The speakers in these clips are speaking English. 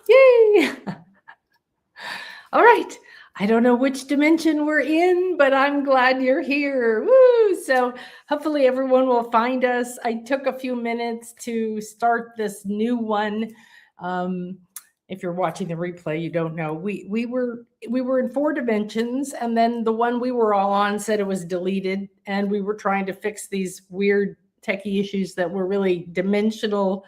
Yay! All right. I don't know which dimension we're in, but I'm glad you're here. Woo! So hopefully everyone will find us. I took a few minutes to start this new one. Um, if you're watching the replay, you don't know. We were in four dimensions, and then the one we were all on said it was deleted, and we were trying to fix these weird techie issues that were really dimensional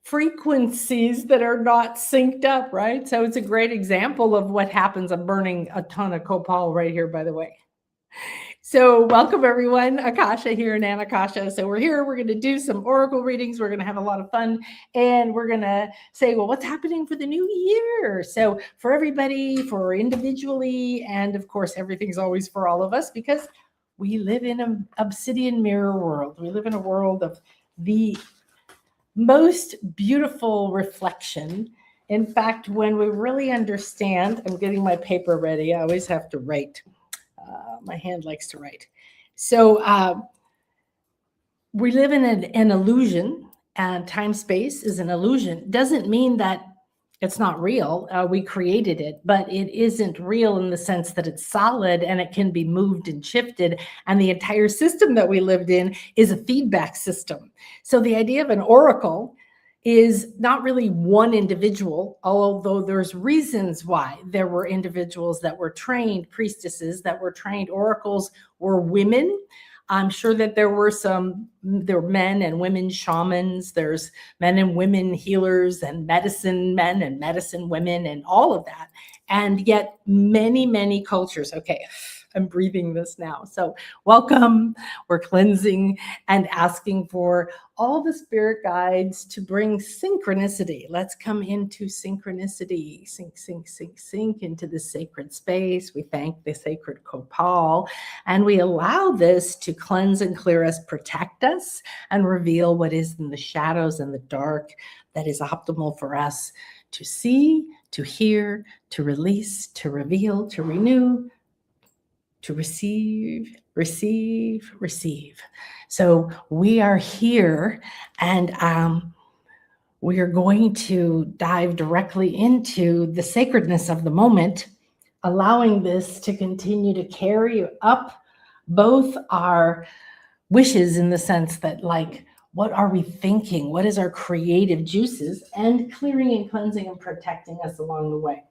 frequencies that are not synced up, right? So it's a great example of what happens. I'm burning a ton of copal right here, by the way. So welcome everyone, Akasha here in Anakasha. So we're here, we're going to do some oracle readings. We're going to have a lot of fun and we're going to say, well, what's happening for the new year? So for everybody, for individually, and of course, everything's always for all of us because we live in an obsidian mirror world. We live in a world of the most beautiful reflection. In fact, when we really understand, I'm getting my paper ready. I always have to write. My hand likes to write. So we live in an illusion, and time-space is an illusion. Doesn't mean that it's not real. We created it, but it isn't real in the sense that it's solid and it can be moved and shifted. And the entire system that we lived in is a feedback system. So the idea of an oracle is not really one individual, although there's reasons why there were individuals that were trained priestesses, that were trained oracles, were women. I'm sure that there were men and women shamans, there's men and women healers and medicine men and medicine women and all of that. And yet many, many cultures, okay, I'm breathing this now. So welcome, we're cleansing and asking for all the spirit guides to bring synchronicity. Let's come into synchronicity, sync into the sacred space. We thank the sacred copal and we allow this to cleanse and clear us, protect us, and reveal what is in the shadows and the dark that is optimal for us to see, to hear, to release, to reveal, to renew, to receive. So we are here and we are going to dive directly into the sacredness of the moment, allowing this to continue to carry up both our wishes in the sense that, like, what are we thinking? What is our creative juices? And clearing and cleansing and protecting us along the way.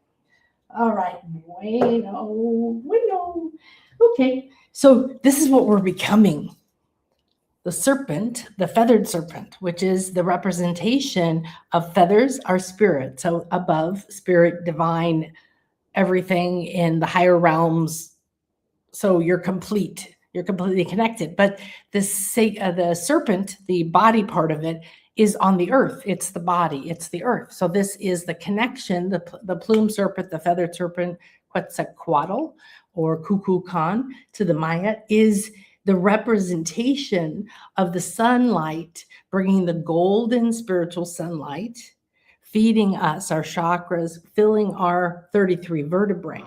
All right, bueno. Okay, so this is what we're becoming. The serpent, the feathered serpent, which is the representation of feathers, our spirit. So above, spirit, divine, everything in the higher realms. So you're complete. You're completely connected. But the serpent, the body part of it, is on the earth. It's the body. It's the earth. So this is the connection. The plume serpent, the feathered serpent, Quetzalcoatl or Kukulkan to the Maya, is the representation of the sunlight, bringing the golden spiritual sunlight, feeding us our chakras, filling our 33 vertebrae,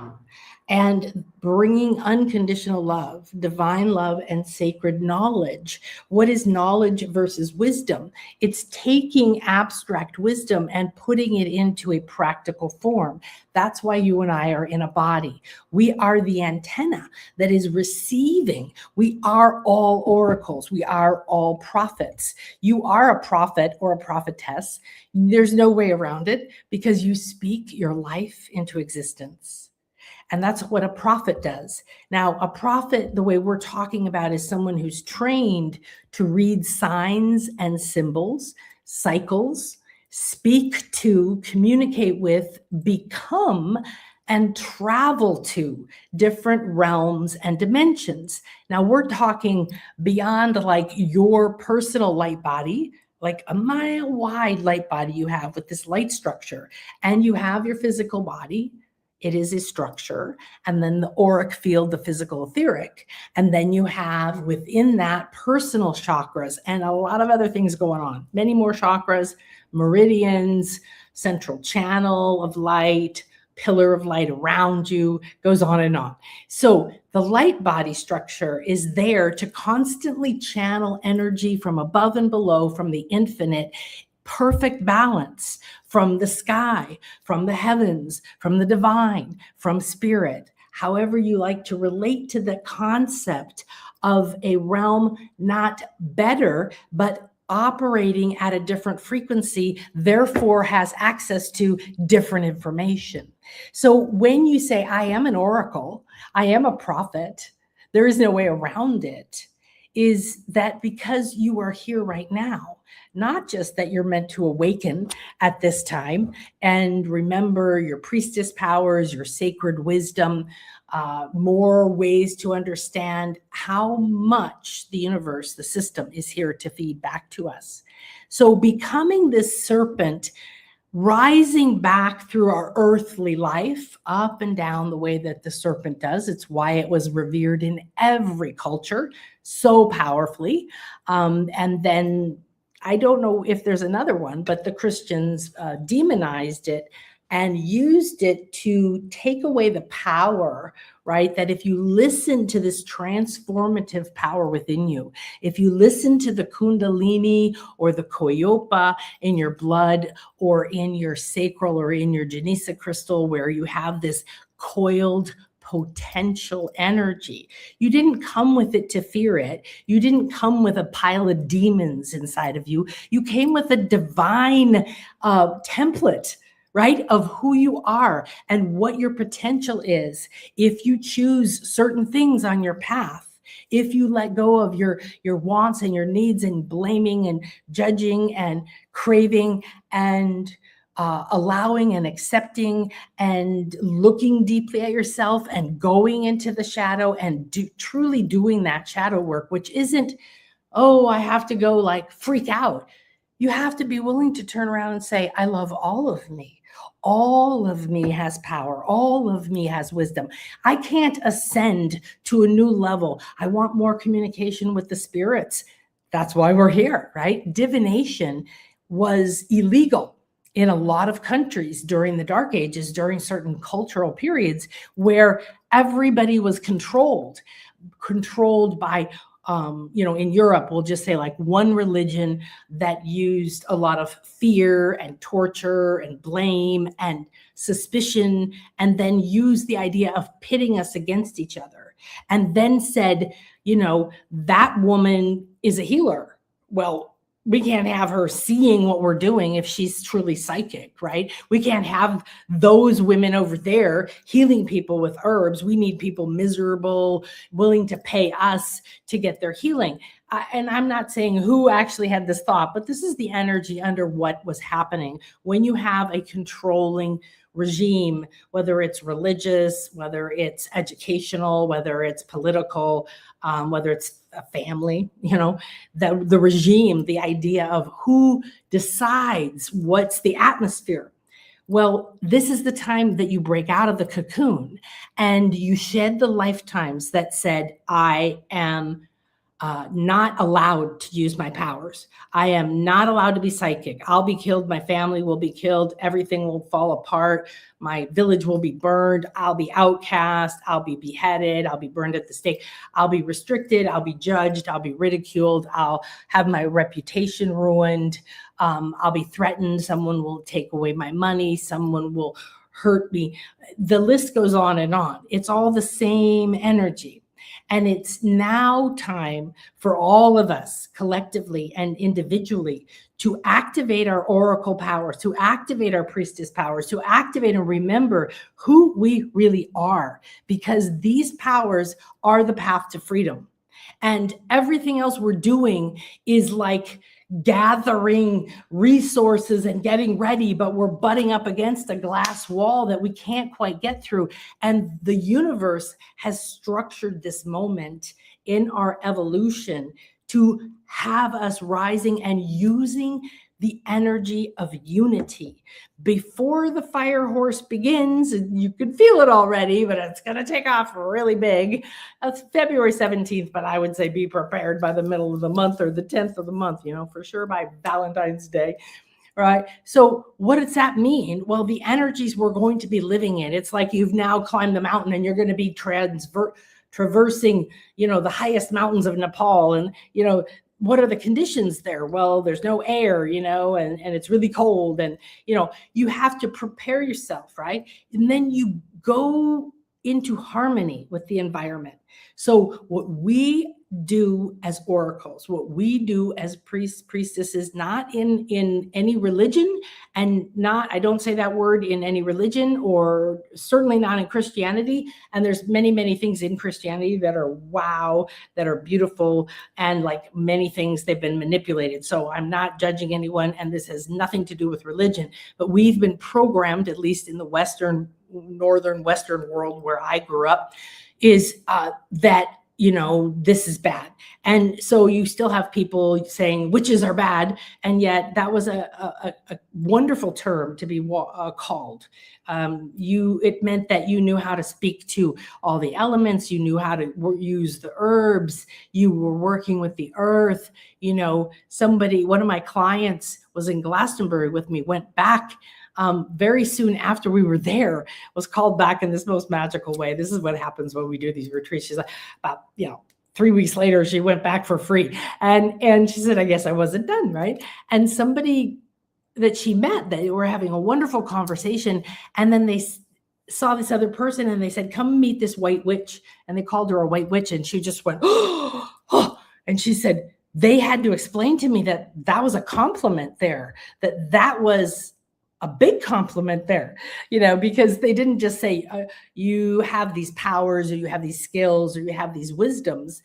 and bringing unconditional love, divine love, and sacred knowledge. What is knowledge versus wisdom? It's taking abstract wisdom and putting it into a practical form. That's why you and I are in a body. We are the antenna that is receiving. We are all oracles. We are all prophets. You are a prophet or a prophetess. There's no way around it because you speak your life into existence. And that's what a prophet does. Now, a prophet, the way we're talking about, is someone who's trained to read signs and symbols, cycles, speak to, communicate with, become, and travel to different realms and dimensions. Now, we're talking beyond like your personal light body, like a mile wide light body you have with this light structure, and you have your physical body. It is a structure, and then the auric field, the physical etheric, and then you have within that personal chakras and a lot of other things going on. Many more chakras, meridians, central channel of light, pillar of light around you, goes on and on. So the light body structure is there to constantly channel energy from above and below, from the infinite, perfect balance from the sky, from the heavens, from the divine, from spirit, however you like to relate to the concept of a realm not better, but operating at a different frequency, therefore has access to different information. So when you say, I am an oracle, I am a prophet, there is no way around it, is that because you are here right now, not just that you're meant to awaken at this time and remember your priestess powers, your sacred wisdom, more ways to understand how much the universe, the system, is here to feed back to us. So becoming this serpent, rising back through our earthly life, up and down the way that the serpent does. It's why it was revered in every culture so powerfully. And then I don't know if there's another one, but the Christians demonized it and used it to take away the power, right? That if you listen to this transformative power within you, if you listen to the Kundalini or the Koyopa in your blood or in your sacral or in your Genesis crystal, where you have this coiled potential energy. You didn't come with it to fear it. You didn't come with a pile of demons inside of you. You came with a divine template, right, of who you are and what your potential is. If you choose certain things on your path, if you let go of your wants and your needs and blaming and judging and craving and allowing and accepting and looking deeply at yourself and going into the shadow and truly doing that shadow work, which isn't, oh, I have to go like freak out. You have to be willing to turn around and say, I love all of me. All of me has power. All of me has wisdom. I can't ascend to a new level. I want more communication with the spirits. That's why we're here, right? Divination was illegal in a lot of countries during the Dark Ages, during certain cultural periods where everybody was controlled by in Europe, we'll just say like one religion that used a lot of fear and torture and blame and suspicion, and then used the idea of pitting us against each other, and then said, that woman is a healer. Well, we can't have her seeing what we're doing if she's truly psychic, right? We can't have those women over there healing people with herbs. We need people miserable, willing to pay us to get their healing. And I'm not saying who actually had this thought, but this is the energy under what was happening when you have a controlling regime, whether it's religious, whether it's educational, whether it's political, whether it's a family, the regime, the idea of who decides what's the atmosphere. Well, this is the time that you break out of the cocoon and you shed the lifetimes that said, I am not allowed to use my powers. I am not allowed to be psychic. I'll be killed. My family will be killed. Everything will fall apart. My village will be burned. I'll be outcast. I'll be beheaded. I'll be burned at the stake. I'll be restricted. I'll be judged. I'll be ridiculed. I'll have my reputation ruined. I'll be threatened. Someone will take away my money. Someone will hurt me. The list goes on and on. It's all the same energy. And it's now time for all of us collectively and individually to activate our oracle powers, to activate our priestess powers, to activate and remember who we really are, because these powers are the path to freedom. And everything else we're doing is like gathering resources and getting ready, but we're butting up against a glass wall that we can't quite get through. And the universe has structured this moment in our evolution to have us rising and using the energy of unity. Before the fire horse begins, you can feel it already, but it's going to take off really big. That's February 17th, but I would say be prepared by the middle of the month or the 10th of the month, for sure by Valentine's Day. Right. So what does that mean? Well, the energies we're going to be living in, it's like you've now climbed the mountain and you're going to be traversing, the highest mountains of Nepal. And, what are the conditions there? Well, there's no air, and it's really cold. And, you have to prepare yourself, right? And then you go into harmony with the environment. So what we do as oracles, what we do as priests, priestesses, not in any religion, and I don't say that word in any religion, or certainly not in Christianity. And there's many, many things in Christianity that are wow, that are beautiful, and like many things, they've been manipulated. So I'm not judging anyone, and this has nothing to do with religion, but we've been programmed, at least in the northern Western world where I grew up, is that this is bad. And so you still have people saying witches are bad. And yet that was a wonderful term to be called. It meant that you knew how to speak to all the elements. You knew how to use the herbs. You were working with the earth. One of my clients was in Glastonbury with me, went back very soon after we were there, was called back in this most magical way. This is what happens when we do these retreats. She's like, about 3 weeks later, she went back for free. And she said, I guess I wasn't done, right? And somebody that she met, they were having a wonderful conversation. And then they saw this other person and they said, come meet this white witch. And they called her a white witch. And she just went, oh. And she said, they had to explain to me that was a compliment there, that was a big compliment there, because they didn't just say you have these powers, or you have these skills, or you have these wisdoms,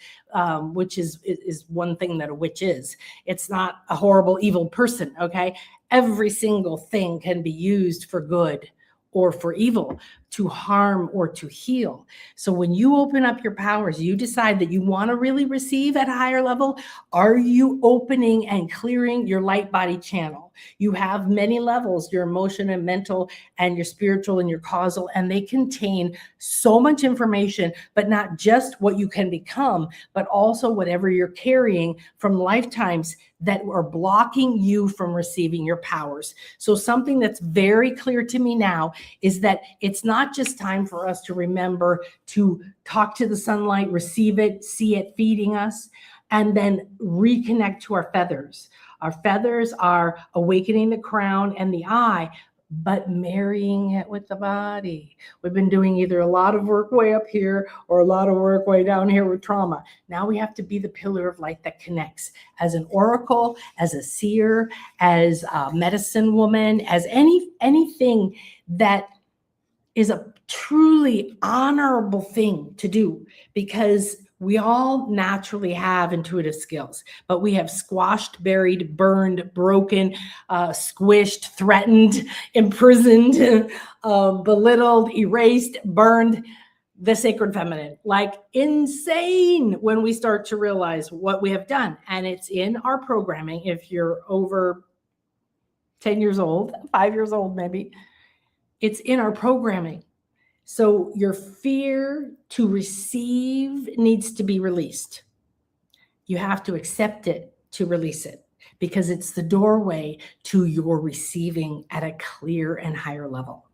which is one thing that a witch is. It's not a horrible, evil person. Okay. Every single thing can be used for good or for evil, to harm or to heal. So when you open up your powers, you decide that you want to really receive at a higher level. Are you opening and clearing your light body channel? You have many levels, your emotional and mental and your spiritual and your causal, and they contain so much information, but not just what you can become, but also whatever you're carrying from lifetimes that are blocking you from receiving your powers. So something that's very clear to me now is that it's not just time for us to remember to talk to the sunlight, receive it, see it feeding us, and then reconnect to our feathers. Our feathers are awakening the crown and the eye, but marrying it with the body. We've been doing either a lot of work way up here or a lot of work way down here with trauma. Now we have to be the pillar of light that connects, as an oracle, as a seer, as a medicine woman, as anything that is a truly honorable thing to do, because we all naturally have intuitive skills, but we have squashed, buried, burned, broken, squished, threatened, imprisoned, belittled, erased, burned the sacred feminine, like insane, when we start to realize what we have done. And it's in our programming. If you're over 10 years old, 5 years old, maybe, it's in our programming. So your fear to receive needs to be released. You have to accept it to release it, because it's the doorway to your receiving at a clear and higher level.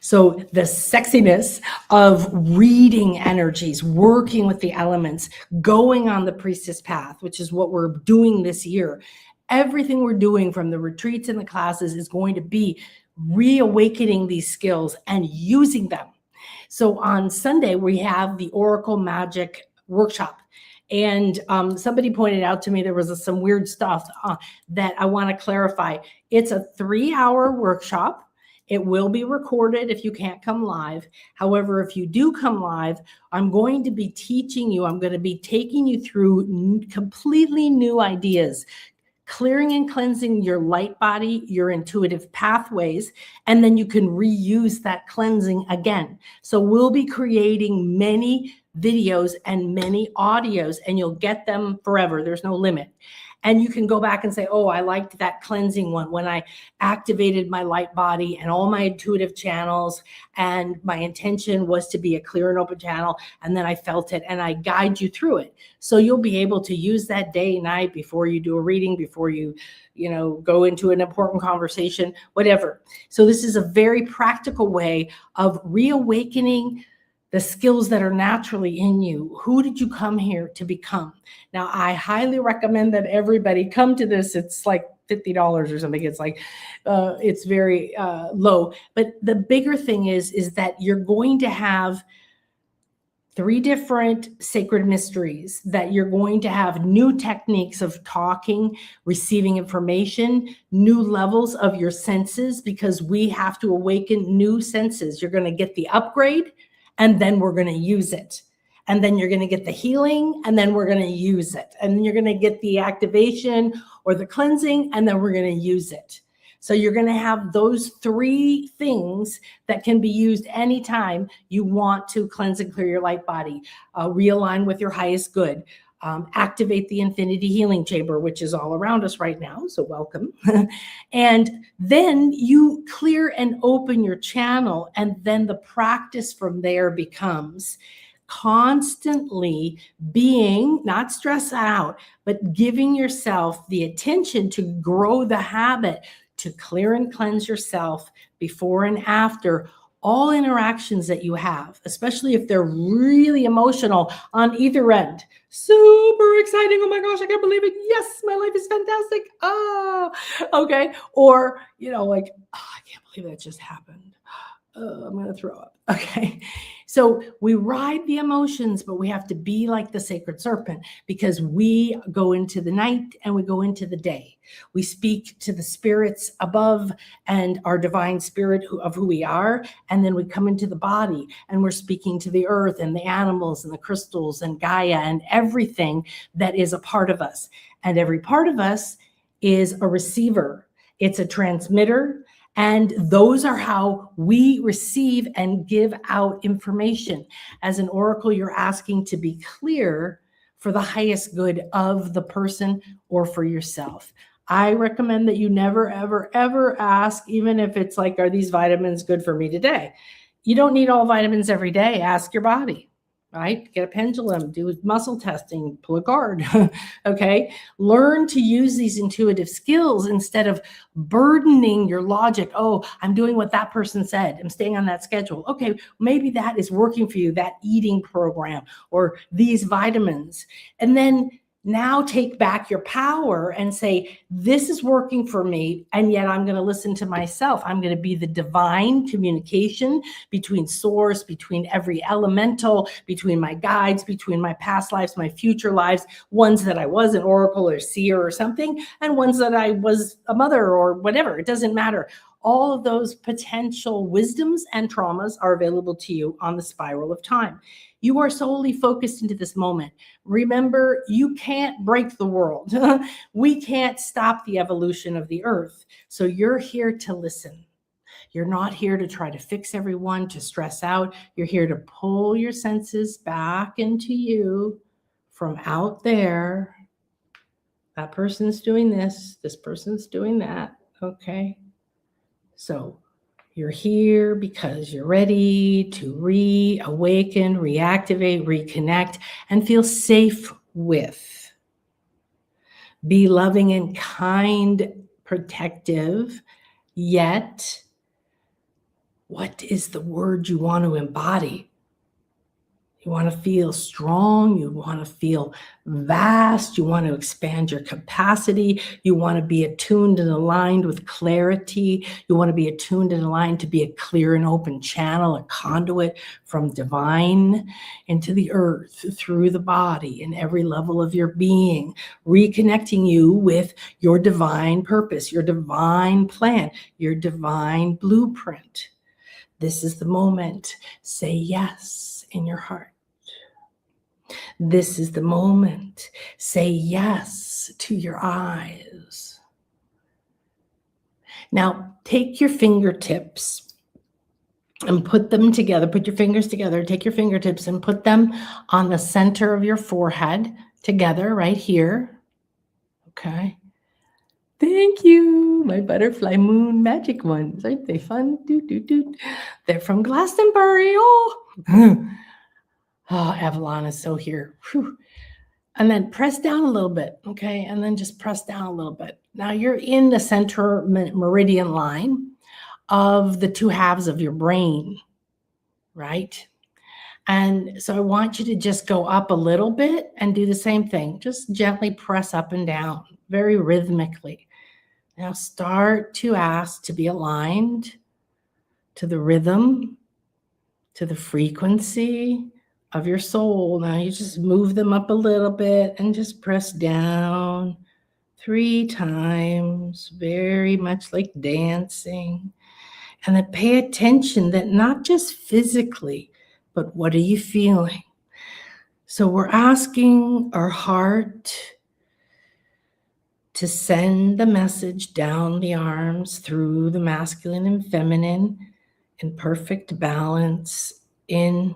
So the sexiness of reading energies, working with the elements, going on the priestess path, which is what we're doing this year. Everything we're doing from the retreats and the classes is going to be reawakening these skills and using them. So on Sunday, we have the Oracle Magic Workshop. And somebody pointed out to me there was some weird stuff that I want to clarify. It's a 3-hour workshop. It will be recorded if you can't come live. However, if you do come live, I'm going to be teaching you, I'm going to be taking you through completely new ideas, clearing and cleansing your light body, your intuitive pathways, and then you can reuse that cleansing again. So we'll be creating many videos and many audios, and you'll get them forever. There's no limit. And you can go back and say, oh, I liked that cleansing one when I activated my light body and all my intuitive channels, and my intention was to be a clear and open channel. And then I felt it, and I guide you through it. So you'll be able to use that day, night, before you do a reading, before you go into an important conversation, whatever. So this is a very practical way of reawakening the skills that are naturally in you. Who did you come here to become? Now, I highly recommend that everybody come to this. It's like $50 or something. It's like, it's very low. But the bigger thing is that you're going to have 3 different sacred mysteries, that you're going to have new techniques of talking, receiving information, new levels of your senses, because we have to awaken new senses. You're going to get the upgrade, and then we're going to use it. And then you're going to get the healing, and then we're going to use it. And then you're going to get the activation or the cleansing, and then we're going to use it. So you're going to have those 3 things that can be used anytime you want to cleanse and clear your light body, realign with your highest good, activate the infinity healing chamber, which is all around us right now. So welcome. And then you clear and open your channel. And then the practice from there becomes constantly being, not stressed out, but giving yourself the attention to grow the habit to clear and cleanse yourself before and after all interactions that you have, especially if they're really emotional on either end. Super exciting. Oh my gosh, I can't believe it. Yes, my life is fantastic. Okay. Or, like, I can't believe that just happened. I'm going to throw up. Okay. So we ride the emotions, but we have to be like the sacred serpent, because we go into the night and we go into the day. We speak to the spirits above and our divine spirit of who we are. And then we come into the body and we're speaking to the earth and the animals and the crystals and Gaia and everything that is a part of us. And every part of us is a receiver. It's a transmitter. And those are how we receive and give out information. As an oracle, you're asking to be clear for the highest good of the person or for yourself. I recommend that you never, ever, ever ask, even if it's like, are these vitamins good for me today? You don't need all vitamins every day. Ask your body. Right? Get a pendulum, do muscle testing, pull a card. Okay. Learn to use these intuitive skills instead of burdening your logic. Oh, I'm doing what that person said. I'm staying on that schedule. Okay. Maybe that is working for you, that eating program or these vitamins. And then now take back your power and say, this is working for me. And yet I'm going to listen to myself. I'm going to be the divine communication between source, between every elemental, between my guides, between my past lives, my future lives, ones that I was an oracle or seer or something, and ones that I was a mother or whatever. It doesn't matter. All of those potential wisdoms and traumas are available to you on the spiral of time. You are solely focused into this moment. Remember, you can't break the world. We can't stop the evolution of the earth. So you're here to listen. You're not here to try to fix everyone, to stress out. You're here to pull your senses back into you from out there. That person's doing this. This person's doing that. Okay. So you're here because you're ready to reawaken, reactivate, reconnect, and feel safe with. Be loving and kind, protective, yet what is the word you want to embody? You want to feel strong. You want to feel vast. You want to expand your capacity. You want to be attuned and aligned with clarity. You want to be attuned and aligned to be a clear and open channel, a conduit from divine into the earth, through the body, in every level of your being, reconnecting you with your divine purpose, your divine plan, your divine blueprint. This is the moment. Say yes in your heart. This is the moment. Say yes to your eyes. Now, take your fingertips and put them together. Put your fingers together. Take your fingertips and put them on the center of your forehead together right here. Okay. Thank you, my butterfly moon magic ones. Aren't they fun? They're from Glastonbury. Oh, Avalon is so here. Whew. And then press down a little bit, okay? And then just press down a little bit. Now you're in the center meridian line of the 2 halves of your brain, right? And so I want you to just go up a little bit and do the same thing. Just gently press up and down, very rhythmically. Now start to ask to be aligned to the rhythm, to the frequency of your soul. Now you just move them up a little bit and just press down 3 times, very much like dancing. And then pay attention that not just physically, but what are you feeling? So we're asking our heart to send the message down the arms through the masculine and feminine in perfect balance in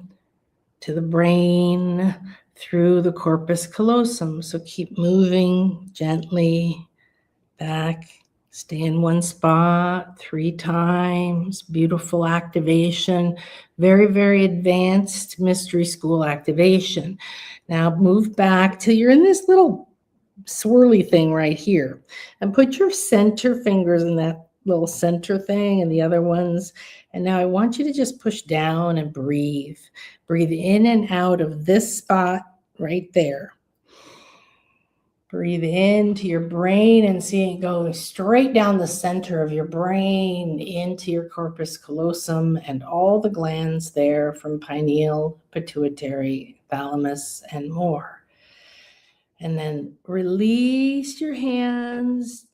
to the brain through the corpus callosum. So keep moving gently back. Stay in one spot 3 times. Beautiful activation. Very, very advanced mystery school activation. Now move back till you're in this little swirly thing right here. And put your center fingers in that little center thing and the other ones. And now I want you to just push down and breathe. Breathe in and out of this spot right there. Breathe into your brain and see it going straight down the center of your brain into your corpus callosum and all the glands there from pineal, pituitary, thalamus, and more. And then release your hands,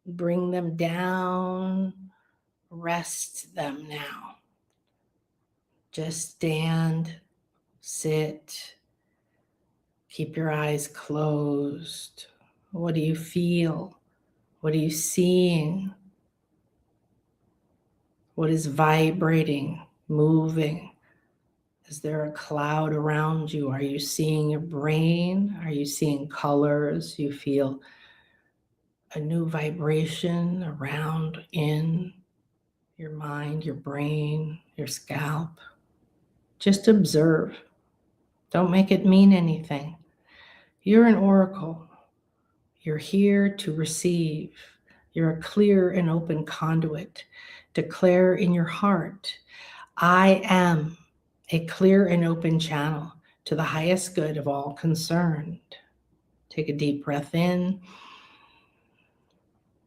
bring them down, rest them now. Just stand, sit, keep your eyes closed. What do you feel? What are you seeing? What is vibrating, moving? Is there a cloud around you? Are you seeing your brain? Are you seeing colors? You feel a new vibration around in your mind, your brain, your scalp. Just observe. Don't make it mean anything. You're an oracle. You're here to receive. You're a clear and open conduit. Declare in your heart, I am a clear and open channel to the highest good of all concerned. Take a deep breath in.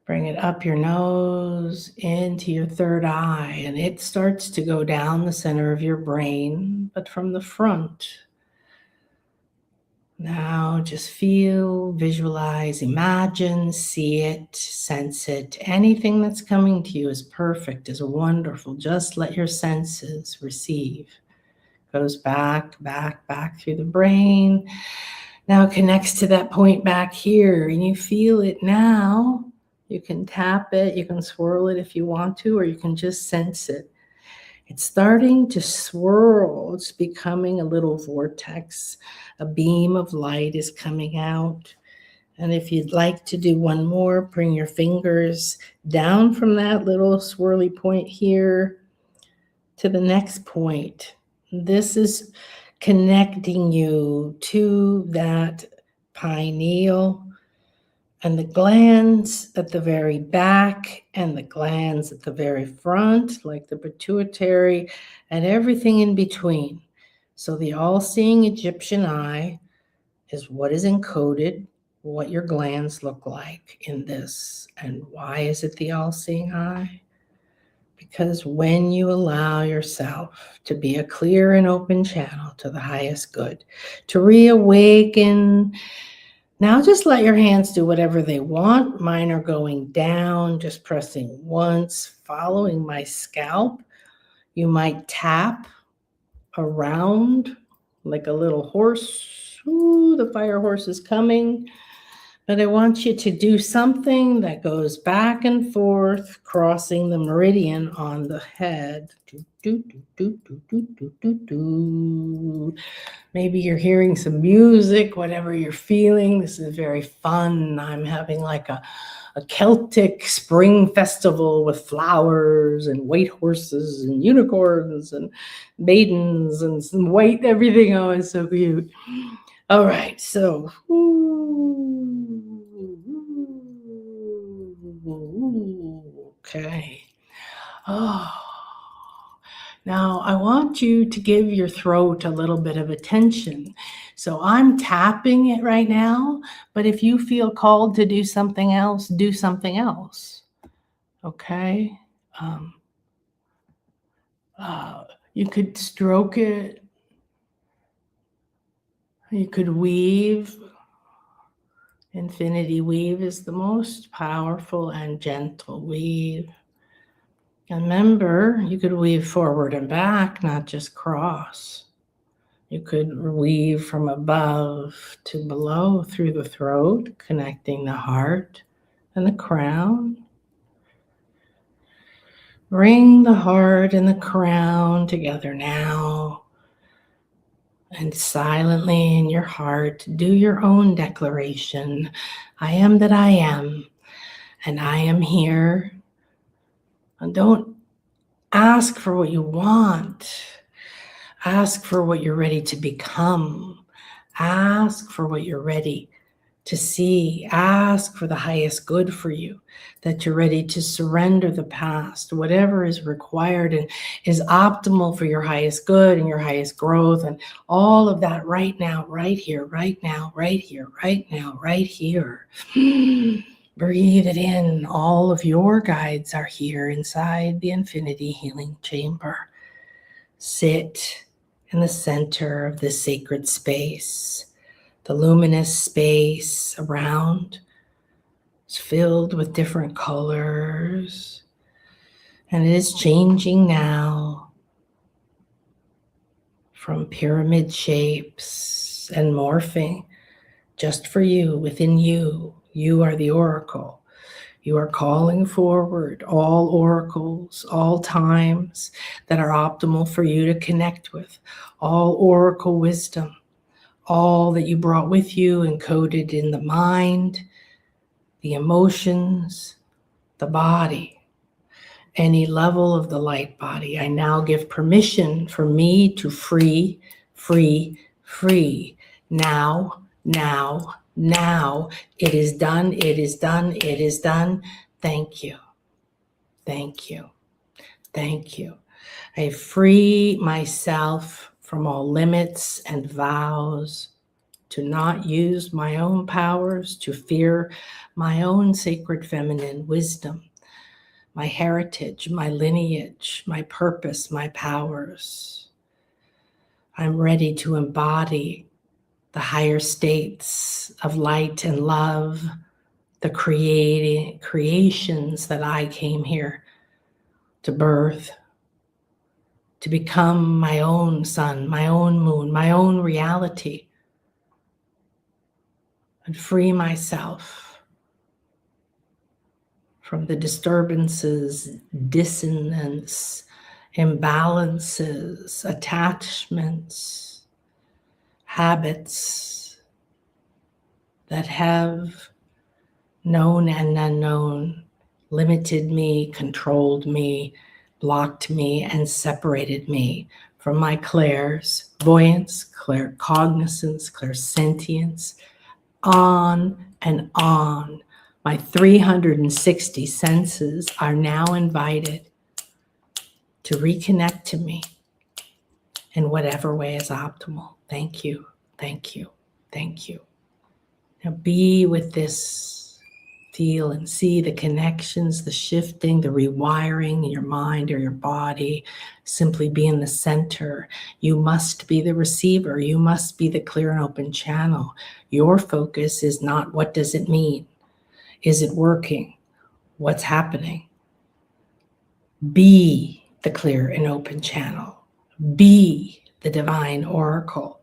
Bring it up your nose into your third eye, and it starts to go down the center of your brain, but from the front. Now just feel, visualize, imagine, see it, sense it. Anything that's coming to you is perfect, is wonderful. Just let your senses receive. Goes back through the brain. Now it connects to that point back here, and you feel it now. You can tap it, you can swirl it if you want to, or you can just sense it. It's starting to swirl. It's becoming a little vortex. A beam of light is coming out. And if you'd like to do one more, bring your fingers down from that little swirly point here to the next point. This is connecting you to that pineal and the glands at the very back and the glands at the very front, like the pituitary, and everything in between. So the all-seeing Egyptian eye is what is encoded, what your glands look like in this. And why is it the all-seeing eye? Because when you allow yourself to be a clear and open channel to the highest good, to reawaken. Now just let your hands do whatever they want. Mine are going down, just pressing once, following my scalp. You might tap around like a little horse. Ooh, the fire horse is coming. But I want you to do something that goes back and forth, crossing the meridian on the head. Maybe you're hearing some music, whatever you're feeling. This is very fun. I'm having like a Celtic spring festival with flowers and white horses and unicorns and maidens and some white everything. Oh, it's so cute. All right, so okay. Oh, Now, I want you to give your throat a little bit of attention. So I'm tapping it right now, but if you feel called to do something else, do something else. Okay? Um, you could stroke it. You could weave. Infinity weave is the most powerful and gentle weave. And remember, you could weave forward and back, not just cross. You could weave from above to below through the throat, connecting the heart and the crown. Bring the heart and the crown together now. And silently in your heart, do your own declaration. I am that I am, and I am here. And don't ask for what you want. Ask for what you're ready to become. Ask for what you're ready to see. Ask for the highest good for you, that you're ready to surrender the past, whatever is required and is optimal for your highest good and your highest growth, and all of that right now, right here, right now, right here, right now, right here. Breathe it in. All of your guides are here inside the Infinity Healing Chamber. Sit in the center of this sacred space. The luminous space around is filled with different colors, and it is changing now from pyramid shapes and morphing just for you, within you. You are the oracle. You are calling forward all oracles, all times that are optimal for you to connect with, all oracle wisdom, all that you brought with you encoded in the mind, the emotions, the body, any level of the light body. I now give permission for me to free, free, free. Now, now, now. It is done, it is done, it is done. Thank you. Thank you. Thank you. I free myself from all limits and vows to not use my own powers, to fear my own sacred feminine wisdom, my heritage, my lineage, my purpose, my powers. I'm ready to embody the higher states of light and love, the creations that I came here to birth, to become my own sun, my own moon, my own reality, and free myself from the disturbances, dissonance, imbalances, attachments, habits that have known and unknown limited me, controlled me, blocked me, and separated me from my clairvoyance, claircognizance, clairsentience, on and on. My 360 senses are now invited to reconnect to me in whatever way is optimal. Thank you, thank you, thank you. Now be with this. Feel and see the connections, the shifting, the rewiring in your mind or your body. Simply be in the center. You must be the receiver. You must be the clear and open channel. Your focus is not what does it mean? Is it working? What's happening? Be the clear and open channel. Be the divine oracle.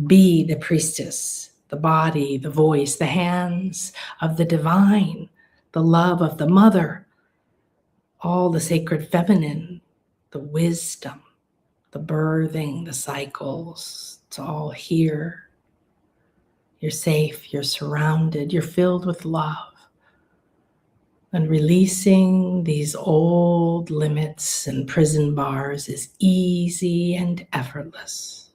Be the priestess, the body, the voice, the hands of the divine, the love of the mother, all the sacred feminine, the wisdom, the birthing, the cycles. It's all here. You're safe, you're surrounded, you're filled with love. And releasing these old limits and prison bars is easy and effortless.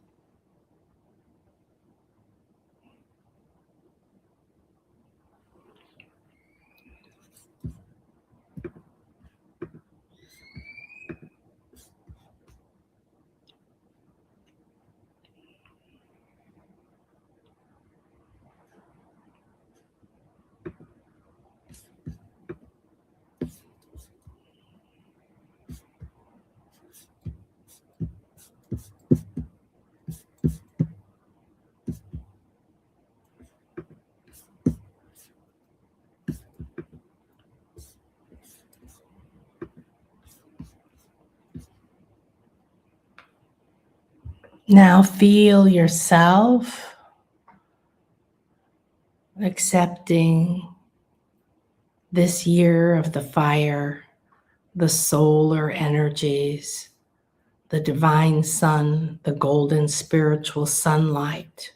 Now feel yourself accepting this year of the fire, the solar energies, the divine sun, the golden spiritual sunlight.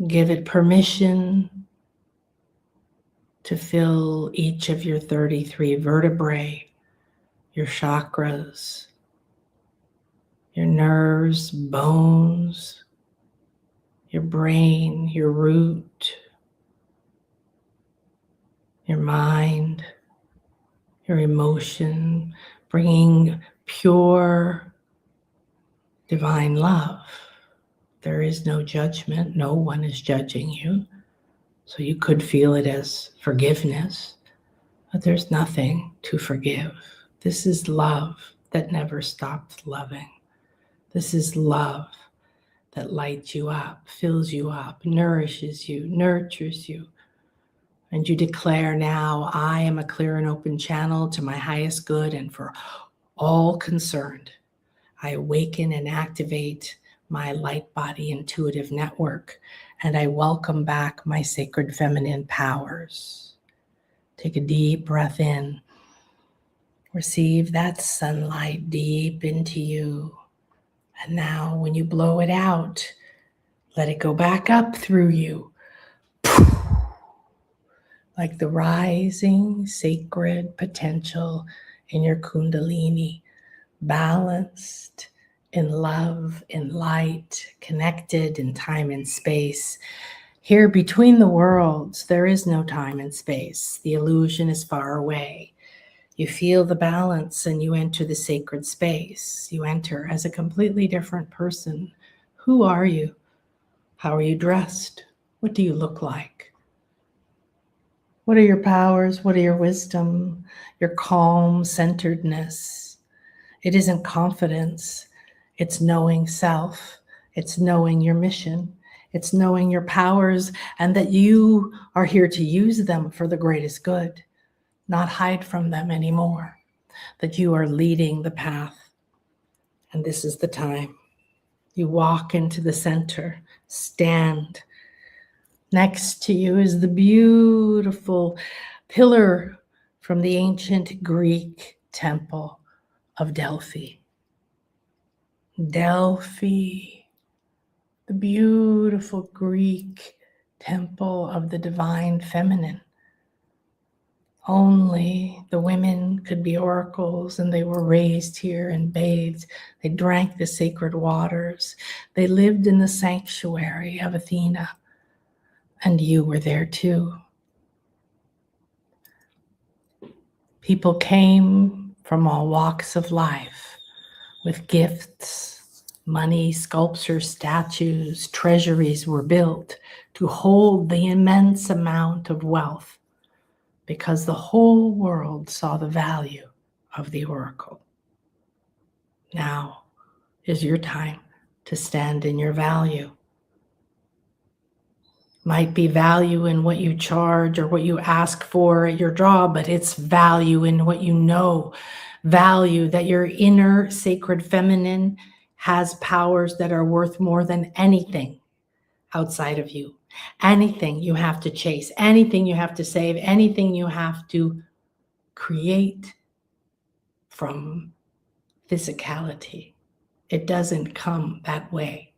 Give it permission to fill each of your 33 vertebrae, your chakras, your nerves, bones, your brain, your root, your mind, your emotion, bringing pure divine love. There is no judgment. No one is judging you. So you could feel it as forgiveness, but there's nothing to forgive. This is love that never stops loving. This is love that lights you up, fills you up, nourishes you, nurtures you. And you declare now, I am a clear and open channel to my highest good and for all concerned. I awaken and activate my light body intuitive network, and I welcome back my sacred feminine powers. Take a deep breath in. Receive that sunlight deep into you. And now when you blow it out, let it go back up through you. Like the rising sacred potential in your Kundalini, balanced in love, in light, connected in time and space. Here between the worlds, there is no time and space. The illusion is far away. You feel the balance and you enter the sacred space. You enter as a completely different person. Who are you? How are you dressed? What do you look like? What are your powers? What are your wisdom? Your calm centeredness? It isn't confidence. It's knowing self. It's knowing your mission. It's knowing your powers and that you are here to use them for the greatest good, not hide from them anymore, that you are leading the path. And this is the time. You walk into the center, stand. Next to you is the beautiful pillar from the ancient Greek temple of Delphi. Delphi, the beautiful Greek temple of the divine feminine. Only the women could be oracles, and they were raised here and bathed. They drank the sacred waters. They lived in the sanctuary of Athena, and you were there too. People came from all walks of life with gifts, money, sculptures, statues, treasuries were built to hold the immense amount of wealth, because the whole world saw the value of the oracle. Now is your time to stand in your value. Might be value in what you charge or what you ask for at your job, but it's value in what you know. Value that your inner sacred feminine has powers that are worth more than anything outside of you. Anything you have to chase, anything you have to save, anything you have to create from physicality. It doesn't come that way.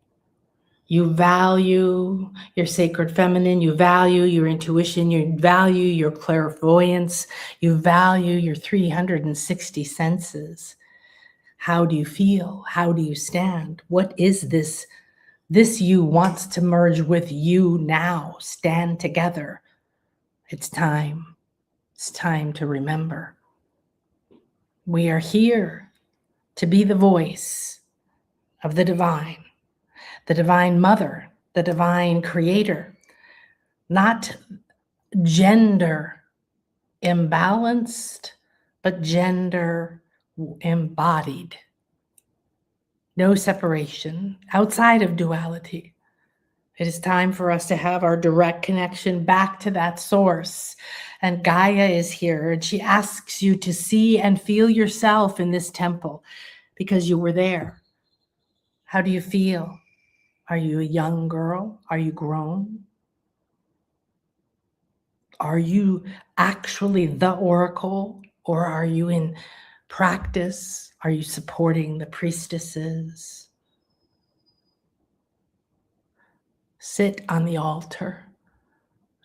You value your sacred feminine, you value your intuition, you value your clairvoyance, you value your 360 senses. How do you feel? How do you stand? What is this? This you wants to merge with you now. Stand together. It's time. It's time to remember. We are here to be the voice of the divine mother, the divine creator, not gender imbalanced, but gender embodied. No separation outside of duality. It is time for us to have our direct connection back to that source. And Gaia is here, and she asks you to see and feel yourself in this temple because you were there. How do you feel? Are you a young girl? Are you grown? Are you actually the oracle, or are you in practice? Are you supporting the priestesses? Sit on the altar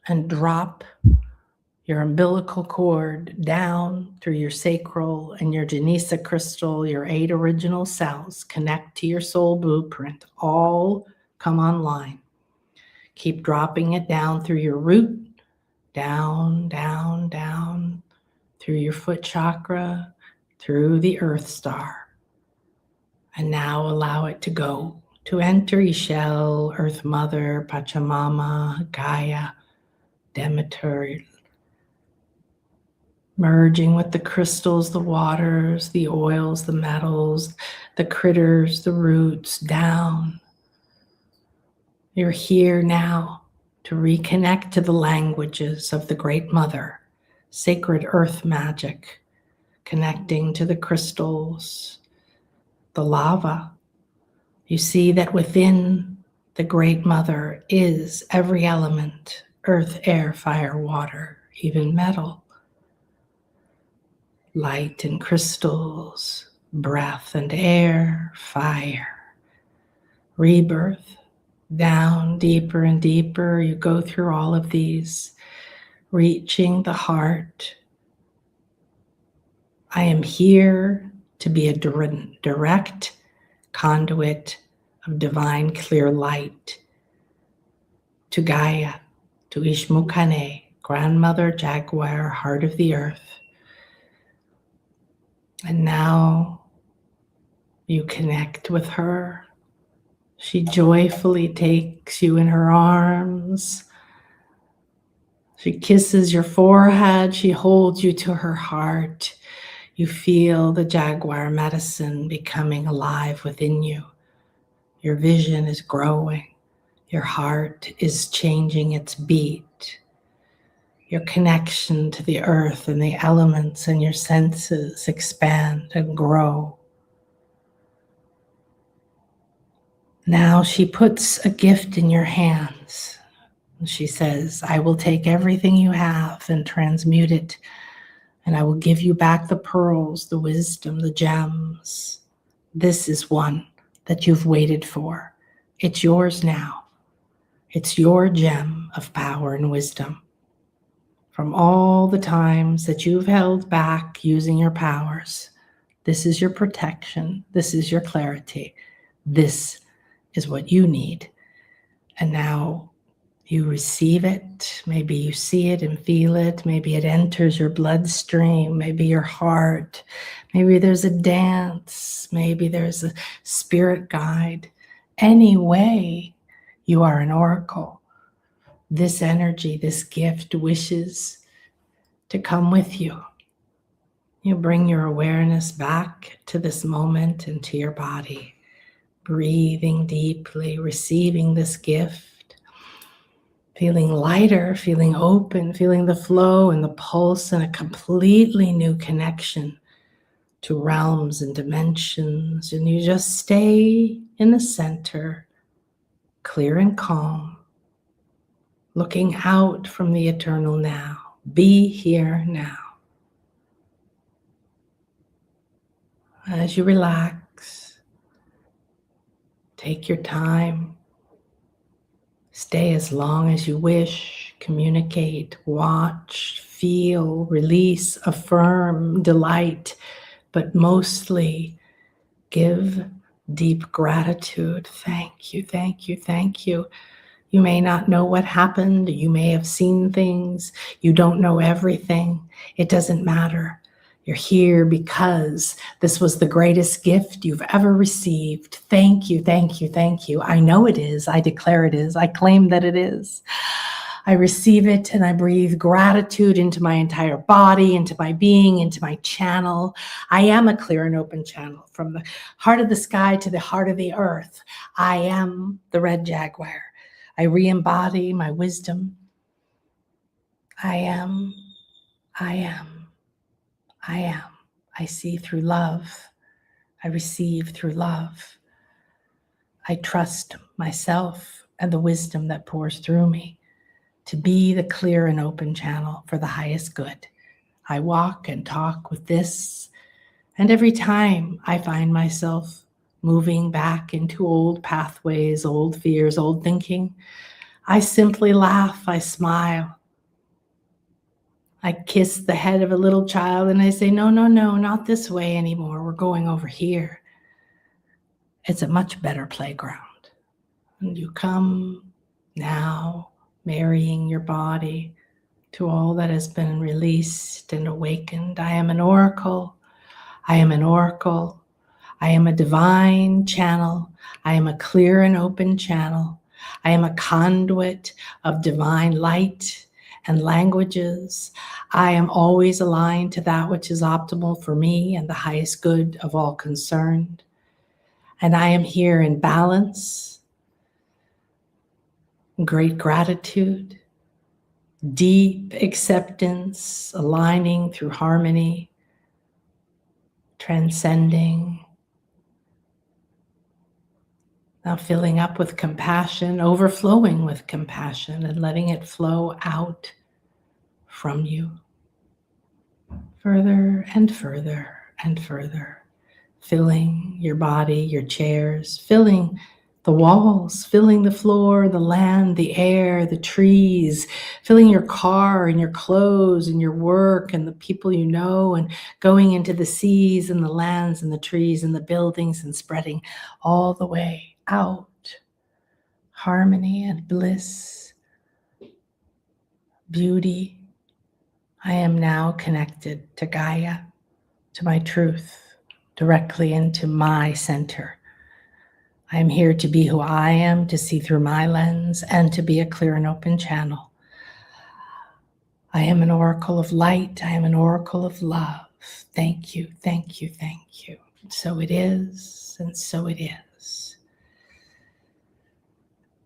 and drop your umbilical cord down through your sacral and your Genesis crystal, your 8 original cells. Connect to your soul blueprint. All come online. Keep dropping it down through your root, down, down, down, through your foot chakra, through the earth star. And now allow it to go, to enter Ixchel, Earth Mother, Pachamama, Gaia, Demeter, merging with the crystals, the waters, the oils, the metals, the critters, the roots, down. You're here now to reconnect to the languages of the Great Mother, sacred earth magic, connecting to the crystals, the lava. You see that within the Great Mother is every element, earth, air, fire, water, even metal, light and crystals, breath and air, fire, rebirth. Down deeper and deeper, you go through all of these, reaching the heart. I am here to be a direct conduit of divine clear light to Gaia, to Ishmukane, grandmother jaguar, heart of the earth. And now you connect with her. She joyfully takes you in her arms. She kisses your forehead. She holds you to her heart. You feel the jaguar medicine becoming alive within you. Your vision is growing. Your heart is changing its beat. Your connection to the earth and the elements and your senses expand and grow. Now she puts a gift in your hands. She says, I will take everything you have and transmute it, and I will give you back the pearls, the wisdom, the gems. This is one that you've waited for. It's yours now. It's your gem of power and wisdom. From all the times that you've held back using your powers, this is your protection. This is your clarity. This is what you need. And now you receive it. Maybe you see it and feel it. Maybe it enters your bloodstream, maybe your heart. Maybe there's a dance. Maybe there's a spirit guide. Any way, you are an oracle. This energy, this gift wishes to come with you. You bring your awareness back to this moment and to your body. Breathing deeply, receiving this gift, feeling lighter, feeling open, feeling the flow and the pulse and a completely new connection to realms and dimensions. And you just stay in the center, clear and calm, looking out from the eternal now. Be here now. As you relax, take your time. Stay as long as you wish. Communicate, watch, feel, release, affirm, delight, but mostly give deep gratitude. Thank you, thank you, thank you. You may not know what happened. You may have seen things. You don't know everything. It doesn't matter. You're here because this was the greatest gift you've ever received. Thank you, thank you, thank you. I know it is. I declare it is. I claim that it is. I receive it and I breathe gratitude into my entire body, into my being, into my channel. I am a clear and open channel from the heart of the sky to the heart of the earth. I am the red jaguar. I re-embody my wisdom. I am. I see through love. I receive through love. I trust myself and the wisdom that pours through me to be the clear and open channel for the highest good. I walk and talk with this, and every time I find myself moving back into old pathways, old fears, old thinking, I simply laugh, I smile. I kiss the head of a little child and I say, no, no, no, not this way anymore. We're going over here. It's a much better playground. And you come now, marrying your body to all that has been released and awakened. I am an oracle. I am an oracle. I am a divine channel. I am a clear and open channel. I am a conduit of divine light and languages. I am always aligned to that which is optimal for me and the highest good of all concerned. And I am here in balance, great gratitude, deep acceptance, aligning through harmony, transcending. Now filling up with compassion, overflowing with compassion, and letting it flow out from you further and further and further, filling your body, your chairs, filling the walls, filling the floor, the land, the air, the trees, filling your car and your clothes and your work and the people you know, and going into the seas and the lands and the trees and the buildings and spreading all the way out. Harmony and bliss, beauty. I am now connected to Gaia, to my truth, directly into my center. I am here to be who I am, to see through my lens, and to be a clear and open channel. I am an oracle of light. I am an oracle of love. Thank you, thank you, thank you. So it is, and so it is.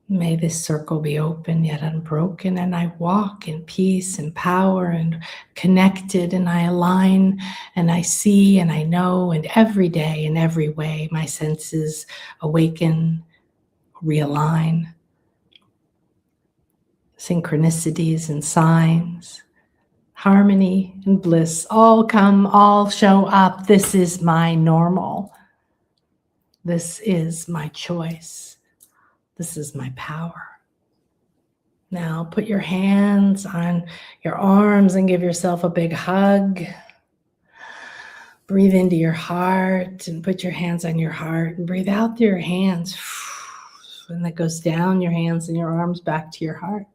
May this circle be open yet unbroken, and I walk in peace and power and connected, and I align and I see and I know, and every day in every way my senses awaken, realign. Synchronicities and signs, harmony and bliss all come, all show up. This is my normal. This is my choice. This is my power. Now put your hands on your arms and give yourself a big hug. Breathe into your heart and put your hands on your heart and breathe out through your hands. And that goes down your hands and your arms back to your heart.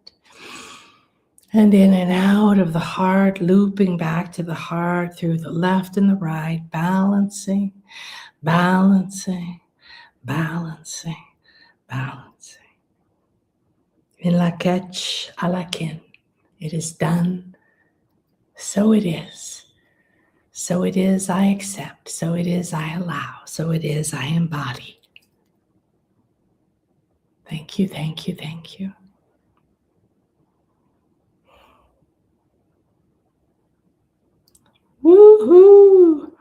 And in and out of the heart, looping back to the heart through the left and the right, balancing, balancing, balancing, balancing. In la ketch a la kin. It is done. So it is. So it is, I accept. So it is, I allow. So it is, I embody. Thank you, thank you, thank you. Woohoo!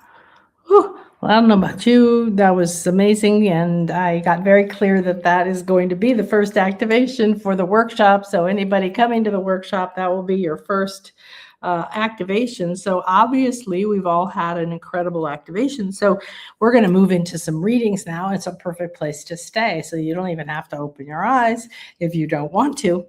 Oh, well, I don't know about you. That was amazing. And I got very clear that that is going to be the first activation for the workshop. So anybody coming to the workshop, that will be your first activation. So obviously we've all had an incredible activation. So we're going to move into some readings now. It's a perfect place to stay. So you don't even have to open your eyes if you don't want to.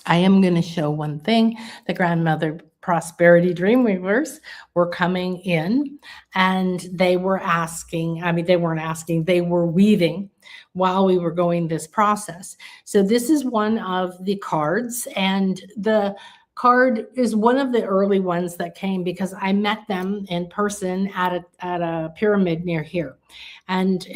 I am going to show one thing. The Grandmother Prosperity Dreamweavers were coming in and they were asking, they weren't asking, they were weaving while we were going this process. So this is one of the cards, and the card is one of the early ones that came because I met them in person at a pyramid near here. And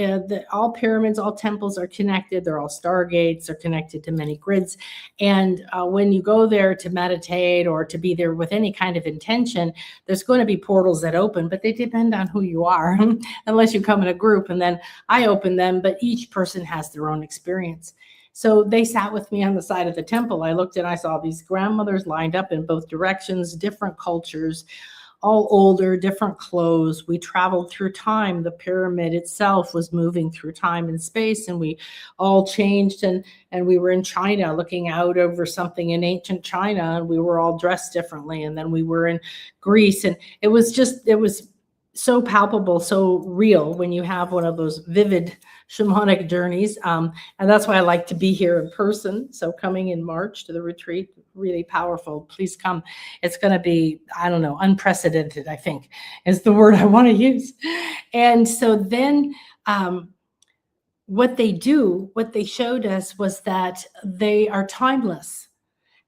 all pyramids, all temples are connected. They're all stargates. They're connected to many grids. And when you go there to meditate or to be there with any kind of intention, there's going to be portals that open, but they depend on who you are, unless you come in a group. And then I open them, but each person has their own experience. So they sat with me on the side of the temple. I looked and I saw these grandmothers lined up in both directions, different cultures, all older, different clothes. We traveled through time. The pyramid itself was moving through time and space, and we all changed. And we were in China looking out over something in ancient China, and we were all dressed differently. And then we were in Greece, and it was so palpable, so real when you have one of those vivid shamanic journeys. And that's why I like to be here in person. So coming in March to the retreat, really powerful. Please come. It's going to be, I don't know, unprecedented, I think is the word I want to use. And so then what they showed us was that they are timeless.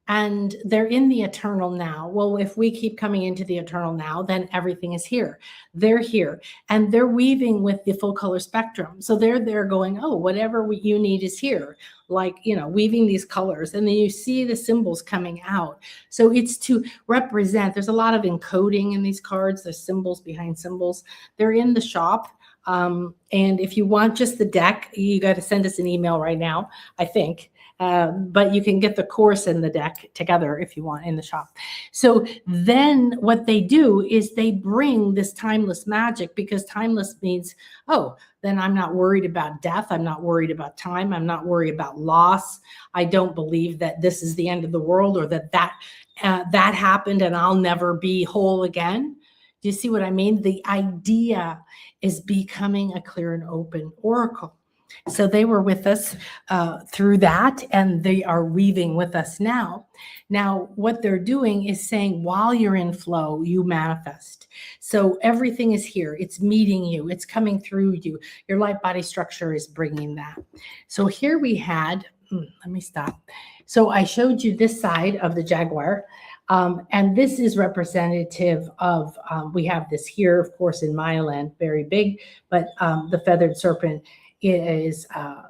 And they're in the eternal now. Well, if we keep coming into the eternal now, then everything is here. They're here, and they're weaving with the full color spectrum. So they're going, oh, whatever you need is here, like, weaving these colors. And then you see the symbols coming out. So it's to represent, there's a lot of encoding in these cards. There's symbols behind symbols. They're in the shop. And if you want just the deck, you got to send us an email right now, I think. But you can get the course and the deck together if you want in the shop. So then what they do is they bring this timeless magic, because timeless means, oh, then I'm not worried about death. I'm not worried about time. I'm not worried about loss. I don't believe that this is the end of the world, or that happened and I'll never be whole again. Do you see what I mean? The idea is becoming a clear and open oracle. So they were with us through that, and they are weaving with us now. Now, what they're doing is saying, while you're in flow, you manifest. So everything is here. It's meeting you. It's coming through you. Your light body structure is bringing that. So here we had, let me stop. So I showed you this side of the jaguar. And this is representative of, we have this here, of course, in Mayaland, very big, but the feathered serpent is a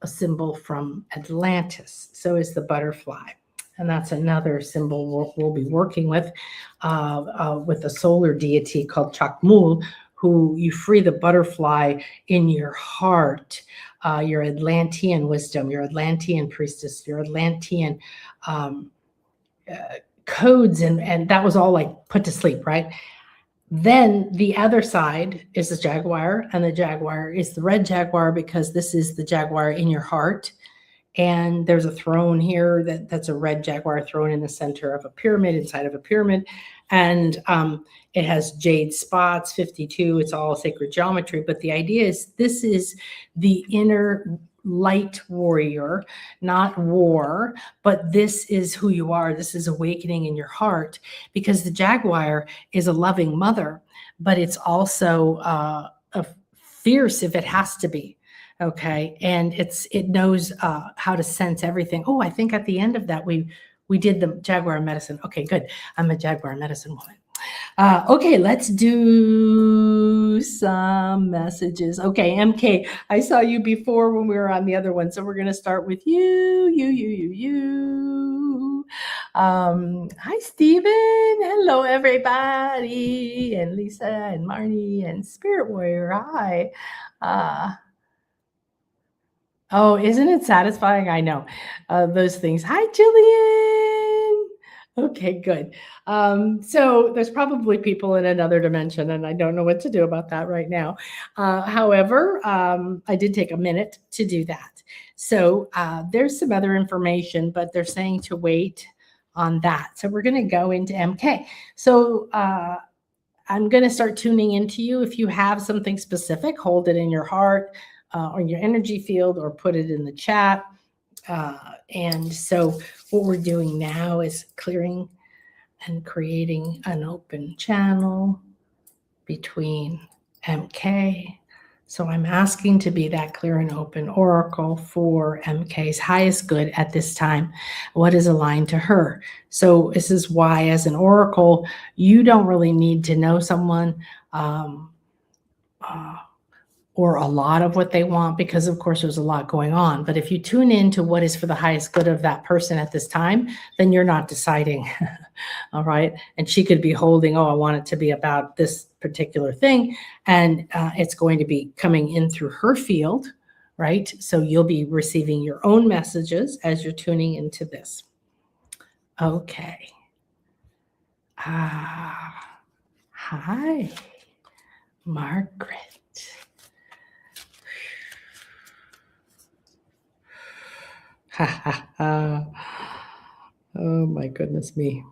symbol from Atlantis. So is the butterfly. And that's another symbol we'll be working with a solar deity called Chakmul, who you free the butterfly in your heart, your Atlantean wisdom, your Atlantean priestess, your Atlantean codes, and that was all like put to sleep, right? Then the other side is the jaguar, and the jaguar is the red jaguar, because this is the jaguar in your heart. And there's a throne here that's a red jaguar throne in the center of a pyramid, inside of a pyramid. And it has jade spots, 52. It's all sacred geometry. But the idea is, this is the inner light warrior, not war, but this is who you are. This is awakening in your heart, because the jaguar is a loving mother, but it's also a fierce if it has to be. Okay. And it knows how to sense everything. Oh, I think at the end of that, we did the jaguar medicine. Okay, good. I'm a jaguar medicine woman. Okay, let's do some messages. Okay, MK, I saw you before when we were on the other one, so we're going to start with you. Hi, Stephen. Hello, everybody. And Lisa and Marnie and Spirit Warrior. Hi. Oh, isn't it satisfying? I know those things. Hi, Jillian. Okay, good. So there's probably people in another dimension, and I don't know what to do about that right now. However, I did take a minute to do that. So there's some other information, but they're saying to wait on that. So we're going to go into MK. So I'm going to start tuning into you. If you have something specific, hold it in your heart or your energy field, or put it in the chat. And so what we're doing now is clearing and creating an open channel between MK. So I'm asking to be that clear and open oracle for MK's highest good at this time. What is aligned to her? So this is why, as an oracle, you don't really need to know someone or a lot of what they want, because of course there's a lot going on. But if you tune into what is for the highest good of that person at this time, then you're not deciding. All right. And she could be holding, oh, I want it to be about this particular thing. And it's going to be coming in through her field, right? So you'll be receiving your own messages as you're tuning into this. Okay. Hi, Margaret. Ha ha ha. Oh my goodness me.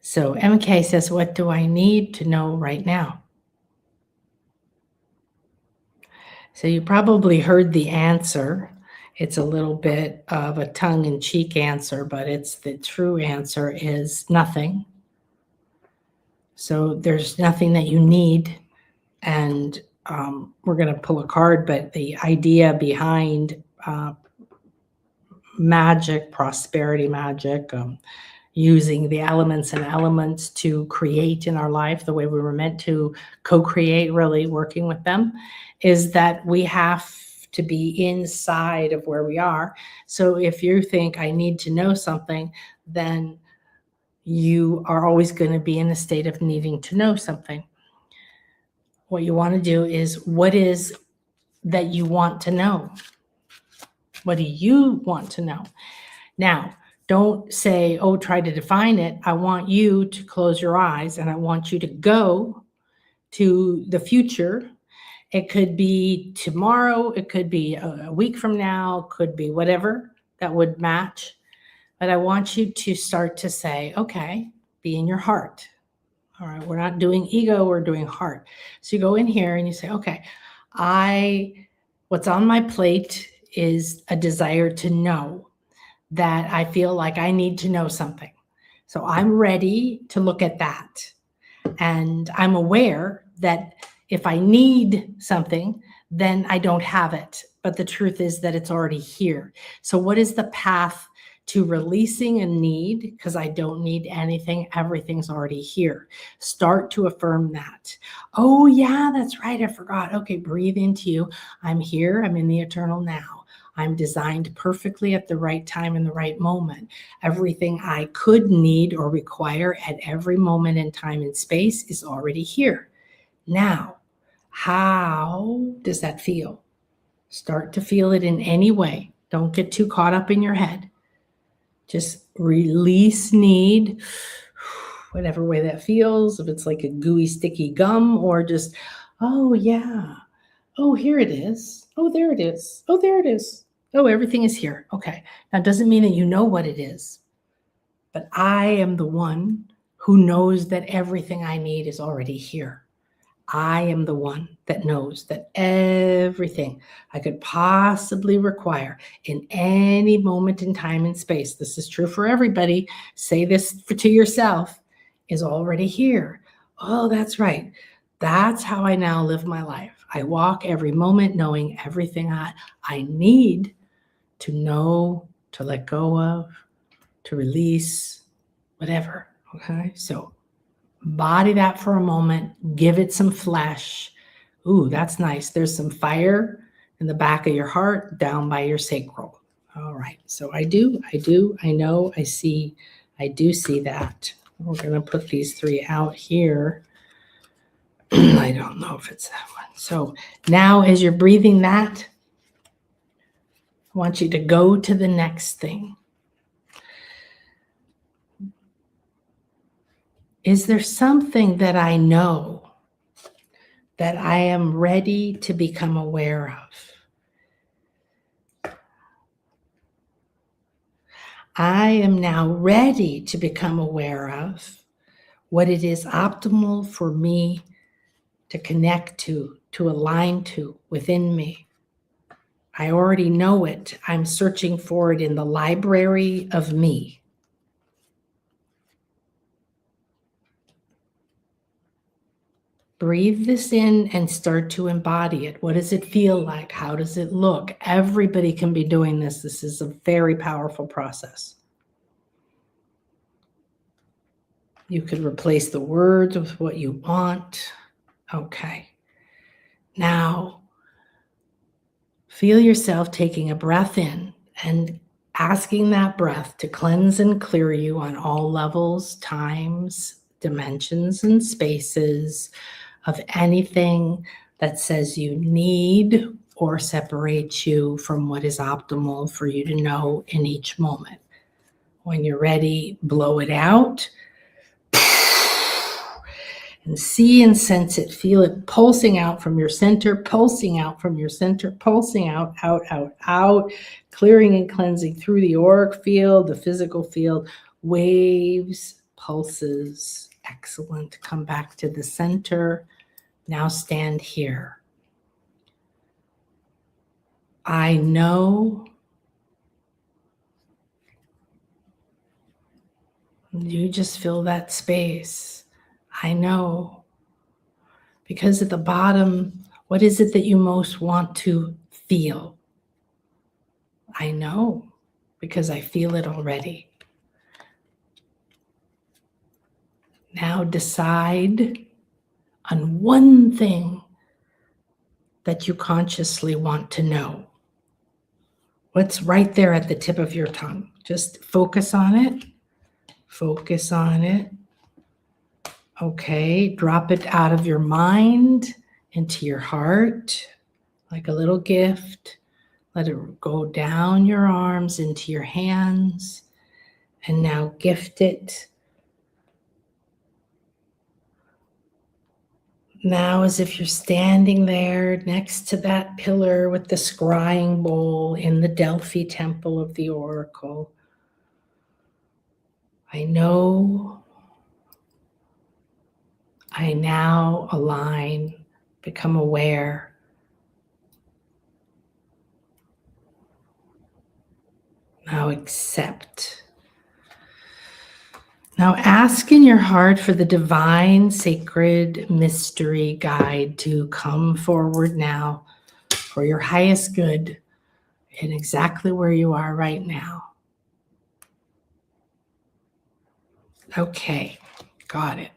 So MK says, what do I need to know right now? So you probably heard the answer. It's a little bit of a tongue-in-cheek answer, but it's the true answer is nothing. So there's nothing that you need. And we're going to pull a card, but the idea behind magic, prosperity magic, using the elements to create in our life the way we were meant to co-create, really working with them, is that we have to be inside of where we are. So if you think I need to know something, then you are always going to be in a state of needing to know something. What you want to do is, what is that you want to know? What do you want to know? Now, don't say, oh, try to define it. I want you to close your eyes and I want you to go to the future. It could be tomorrow. It could be a week from now, could be whatever that would match. But I want you to start to say, okay, be in your heart. All right, we're not doing ego, we're doing heart. So you go in here and you say, okay, what's on my plate is a desire to know, that I feel like I need to know something. So I'm ready to look at that. And I'm aware that if I need something, then I don't have it. But the truth is that it's already here. So what is the path to releasing a need? Because I don't need anything. Everything's already here. Start to affirm that. Oh, yeah, that's right. I forgot. Okay, breathe into you. I'm here. I'm in the eternal now. I'm designed perfectly at the right time in the right moment. Everything I could need or require at every moment in time and space is already here. Now, how does that feel? Start to feel it in any way. Don't get too caught up in your head. Just release need, whatever way that feels. If it's like a gooey, sticky gum, or just, oh, yeah. Oh, here it is. Oh, there it is. Oh, there it is. Oh, everything is here. Okay. Now, it doesn't mean that you know what it is, but I am the one who knows that everything I need is already here. I am the one that knows that everything I could possibly require in any moment in time and space, this is true for everybody, say this to yourself, is already here. Oh, that's right. That's how I now live my life. I walk every moment knowing everything I need to know, to let go of, to release, whatever. Okay, so body that for a moment, give it some flesh. Ooh, that's nice. There's some fire in the back of your heart, down by your sacral. All right, so I know, I see, I do see that. We're going to put these three out here. I don't know if it's that one. So now as you're breathing that, I want you to go to the next thing. Is there something that I know that I am ready to become aware of? I am now ready to become aware of what it is optimal for me to connect to align to within me. I already know it. I'm searching for it in the library of me. Breathe this in and start to embody it. What does it feel like? How does it look? Everybody can be doing this. This is a very powerful process. You could replace the words with what you want. Okay. Now, feel yourself taking a breath in and asking that breath to cleanse and clear you on all levels, times, dimensions, and spaces of anything that says you need or separates you from what is optimal for you to know in each moment. When you're ready, blow it out. And see and sense it. Feel it pulsing out from your center, pulsing out from your center, pulsing out, out, clearing and cleansing through the auric field, the physical field, waves, pulses. Excellent. Come back to the center. Now stand here. I know. You just fill that space. I know. Because at the bottom, what is it that you most want to feel? I know, because I feel it already. Now decide on one thing that you consciously want to know. What's right there at the tip of your tongue? Just focus on it. Focus on it. Okay, drop it out of your mind into your heart like a little gift. Let it go down your arms into your hands. And now gift it. Now, as if you're standing there next to that pillar with the scrying bowl in the Delphi temple of the oracle. I know. I now align, become aware. Now accept. Now ask in your heart for the divine, sacred mystery guide to come forward now for your highest good and exactly where you are right now. Okay, got it.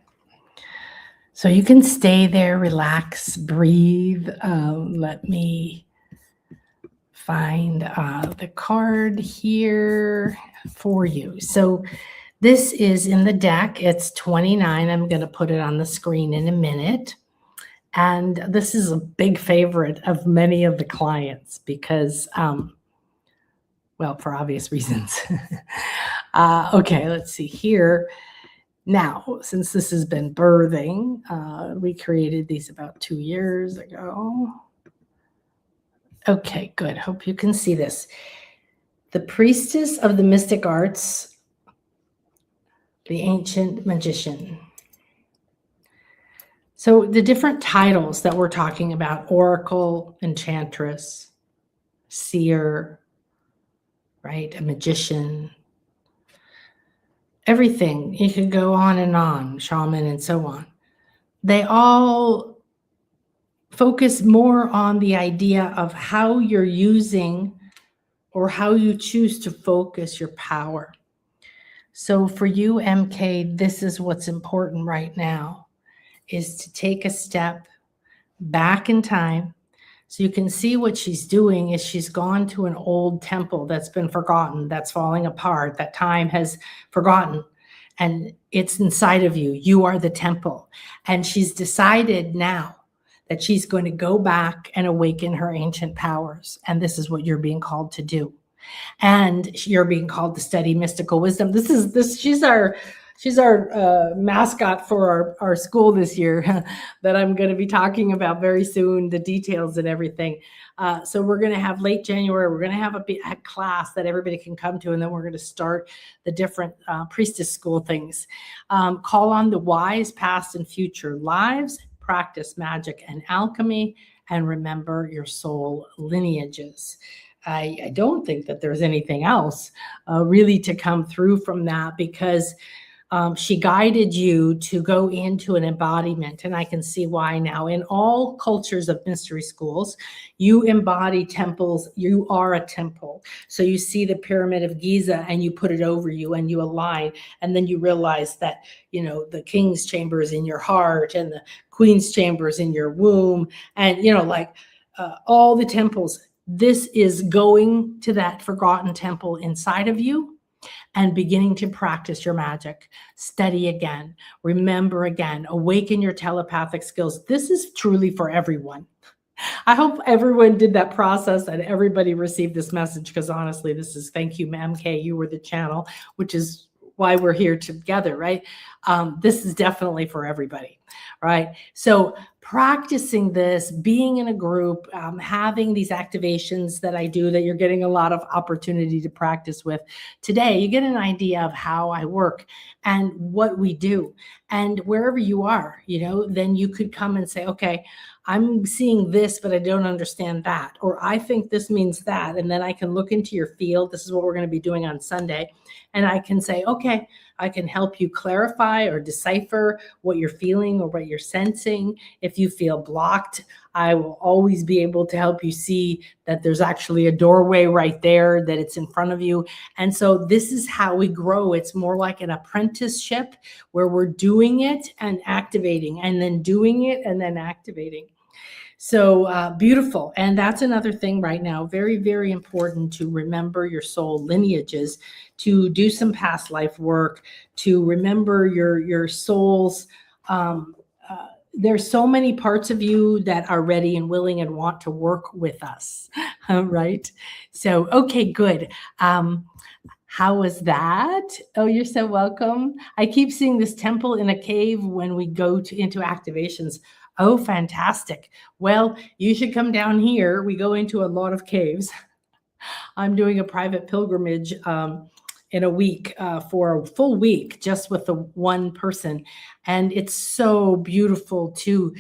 So you can stay there, relax, breathe. Let me find the card here for you. So this is in the deck. It's 29. I'm going to put it on the screen in a minute. And this is a big favorite of many of the clients because, well, for obvious reasons. Okay, let's see here. Now, since this has been birthing, we created these about 2 years ago. Okay, good. Hope you can see this. The priestess of the mystic arts, the ancient magician. So the different titles that we're talking about, oracle, enchantress, seer, right? A magician, everything. You could go on, shaman and so on. They all focus more on the idea of how you're using or how you choose to focus your power. So for you, MK, this is what's important right now, is to take a step back in time. So you can see what she's doing is she's gone to an old temple that's been forgotten, that's falling apart, that time has forgotten, and it's inside of you. You are the temple. And she's decided now that she's going to go back and awaken her ancient powers. And this is what you're being called to do. And you're being called to study mystical wisdom. She's our mascot for our school this year that I'm going to be talking about very soon, the details and everything. So we're going to have late January, we're going to have a class that everybody can come to, and then we're going to start the different priestess school things. Call on the wise past and future lives, practice magic and alchemy, and remember your soul lineages. I don't think that there's anything else really to come through from that, because she guided you to go into an embodiment, and I can see why now. In all cultures of mystery schools, you embody temples. You are a temple. So you see the Pyramid of Giza and you put it over you and you align, and then you realize that, you know, the king's chamber is in your heart and the queen's chamber is in your womb, and, you know, like all the temples. This is going to that forgotten temple inside of you and beginning to practice your magic. Study again, remember again, awaken your telepathic skills. This is truly for everyone. I hope everyone did that process and everybody received this message, because honestly, this is, thank you, MK. You were the channel, which is why we're here together, right? This is definitely for everybody, right? So practicing this, being in a group, having these activations that I do that you're getting a lot of opportunity to practice with today, you get an idea of how I work and what we do. And wherever you are, then you could come and say, okay, I'm seeing this, but I don't understand that. Or I think this means that. And then I can look into your field. This is what we're going to be doing on Sunday. And I can say, okay, I can help you clarify or decipher what you're feeling or what you're sensing. If you feel blocked, I will always be able to help you see that there's actually a doorway right there, that it's in front of you. And so this is how we grow. It's more like an apprenticeship where we're doing it and activating, and then doing it and then activating. So beautiful. And that's another thing right now, very, very important to remember your soul lineages, to do some past life work, to remember your soul's, there's so many parts of you that are ready and willing and want to work with us, right? So, okay, good. How was that? Oh, you're so welcome. I keep seeing this temple in a cave when we go into activations. Oh, fantastic. Well, you should come down here. We go into a lot of caves. I'm doing a private pilgrimage in a week for a full week, just with the one person. And it's so beautiful to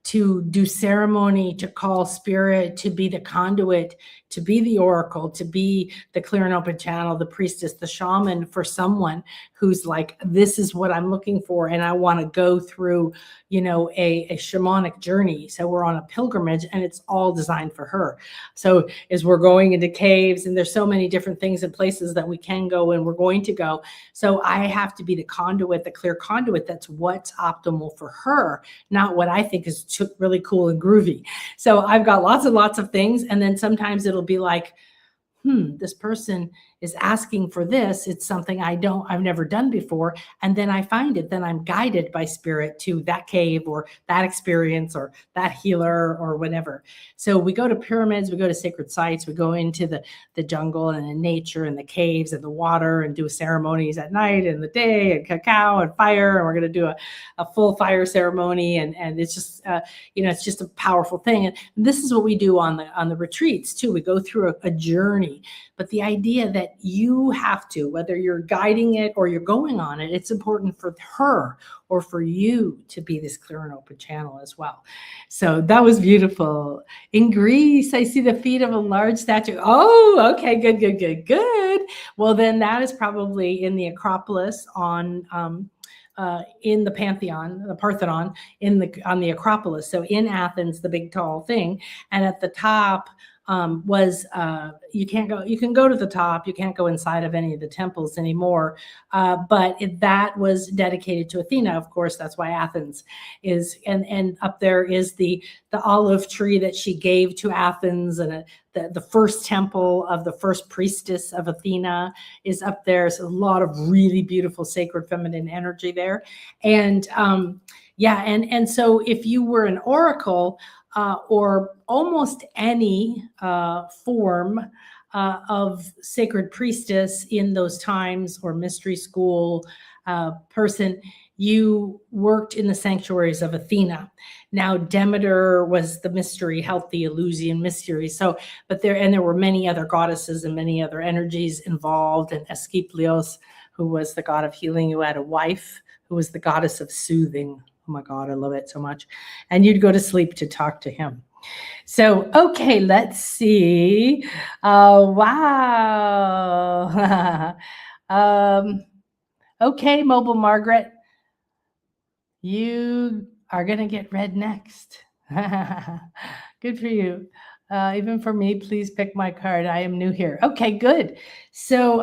do ceremony, to call spirit, to be the conduit, to be the oracle, to be the clear and open channel, the priestess, the shaman for someone who's like, this is what I'm looking for. And I want to go through, a shamanic journey. So we're on a pilgrimage and it's all designed for her. So as we're going into caves, and there's so many different things and places that we can go and we're going to go. So I have to be the conduit, the clear conduit. That's what's optimal for her, not what I think is really cool and groovy. So I've got lots and lots of things. And then sometimes it'll be like, this person is asking for this. It's something I've never done before. And then I find it, then I'm guided by spirit to that cave or that experience or that healer or whatever. So we go to pyramids, we go to sacred sites, we go into the jungle and the nature and the caves and the water and do ceremonies at night and the day and cacao and fire. And we're going to do a full fire ceremony. And it's just, it's just a powerful thing. And this is what we do on the retreats too. We go through a journey. But the idea that you have to, whether you're guiding it or you're going on it, it's important for her or for you to be this clear and open channel as well. So that was beautiful. In Greece, I see the feet of a large statue. Oh, okay, good. Well, then that is probably in the Acropolis in the Pantheon, the Parthenon, on the Acropolis. So in Athens, the big tall thing, and at the top was you can go to the top, you can't go inside of any of the temples anymore, but that was dedicated to Athena. Of course, that's why Athens is, and up there is the olive tree that she gave to Athens, and the first temple of the first priestess of Athena is up there. So a lot of really beautiful sacred feminine energy there. And and so if you were an oracle, or almost any form of sacred priestess in those times, or mystery school person, you worked in the sanctuaries of Athena. Now, Demeter was the mystery, health, the Eleusinian mystery. So, there were many other goddesses and many other energies involved, and Asclepios, who was the god of healing, who had a wife who was the goddess of soothing. Oh my God, I love it so much. And you'd go to sleep to talk to him. So, okay, let's see. Wow. Okay, Mobile Margaret, you are going to get read next. Good for you. Even for me, please pick my card. I am new here. Okay, good. So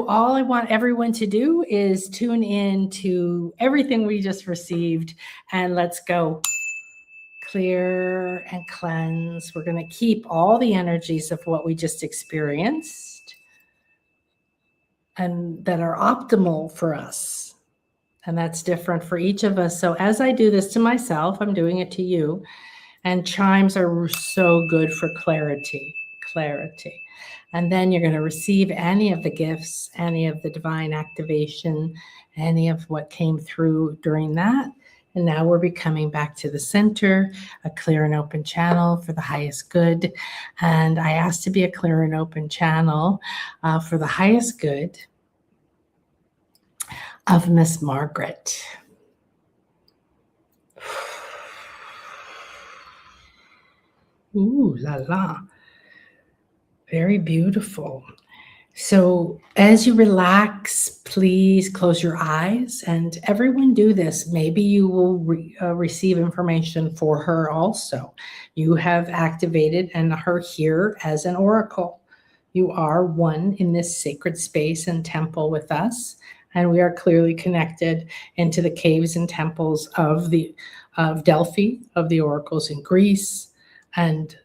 all I want everyone to do is tune in to everything we just received, and let's go clear and cleanse. We're going to keep all the energies of what we just experienced and that are optimal for us. And that's different for each of us. So as I do this to myself, I'm doing it to you. And chimes are so good for clarity. clarity. And then you're going to receive any of the gifts, any of the divine activation, any of what came through during that. And now we're becoming back to the center, a clear and open channel for the highest good. And I asked to be a clear and open channel for the highest good of Miss Margaret. Ooh la la. Very beautiful. So as you relax, please close your eyes, and everyone do this. Maybe you will receive information for her also. You have activated and her here as an oracle. You are one in this sacred space and temple with us, and we are clearly connected into the caves and temples of Delphi, of the oracles in Greece, and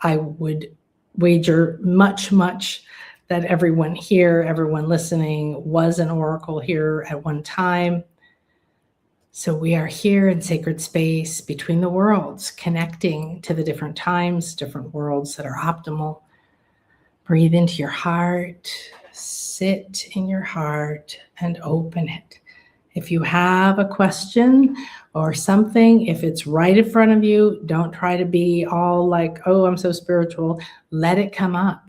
I would wager much that everyone here, everyone listening, was an oracle here at one time. So we are here in sacred space between the worlds, connecting to the different times, different worlds that are optimal. Breathe into your heart, sit in your heart, and open it. If you have a question or something, if it's right in front of you, don't try to be all like, oh, I'm so spiritual. Let it come up.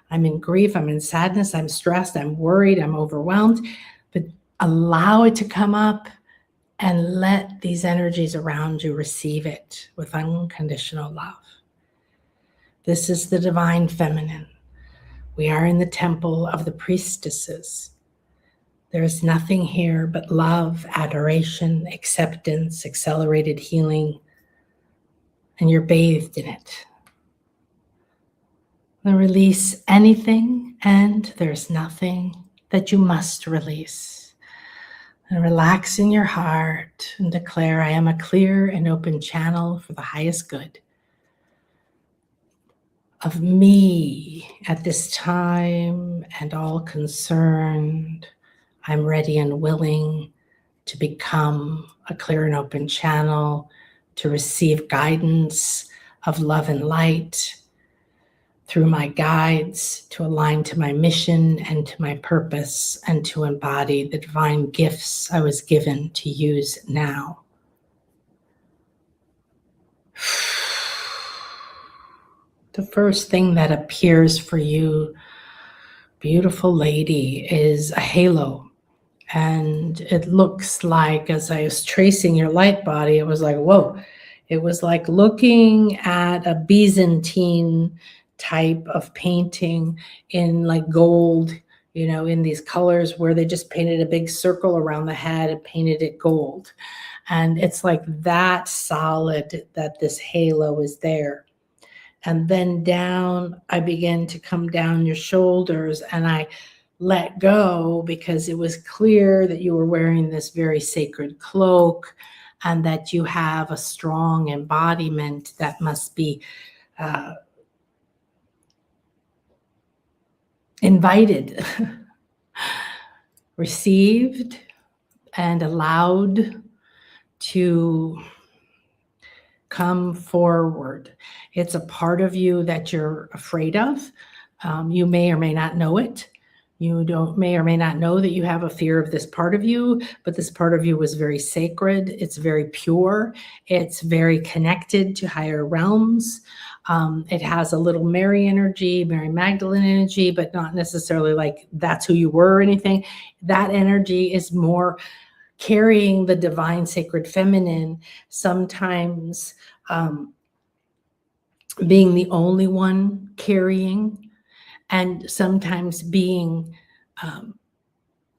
I'm in grief, I'm in sadness, I'm stressed, I'm worried, I'm overwhelmed. But allow it to come up and let these energies around you receive it with unconditional love. This is the divine feminine. We are in the temple of the priestesses. There is nothing here but love, adoration, acceptance, accelerated healing, and you're bathed in it. And release anything, and there's nothing that you must release. And relax in your heart and declare, I am a clear and open channel for the highest good of me at this time and all concerned. I'm ready and willing to become a clear and open channel, to receive guidance of love and light through my guides, to align to my mission and to my purpose, and to embody the divine gifts I was given to use now. The first thing that appears for you, beautiful lady, is a halo. And it looks like, as I was tracing your light body, it was like, whoa. It was like looking at a Byzantine type of painting in like gold, you know, in these colors where they just painted a big circle around the head and painted it gold. And it's like that solid that this halo is there. And then down, I began to come down your shoulders, and I let go because it was clear that you were wearing this very sacred cloak and that you have a strong embodiment that must be invited, received, and allowed to come forward. It's a part of you that you're afraid of. You may or may not know it. You may or may not know that you have a fear of this part of you, but this part of you is very sacred. It's very pure. It's very connected to higher realms. It has a little Mary energy, Mary Magdalene energy, but not necessarily like that's who you were or anything. That energy is more carrying the divine sacred feminine, sometimes being the only one carrying, and sometimes being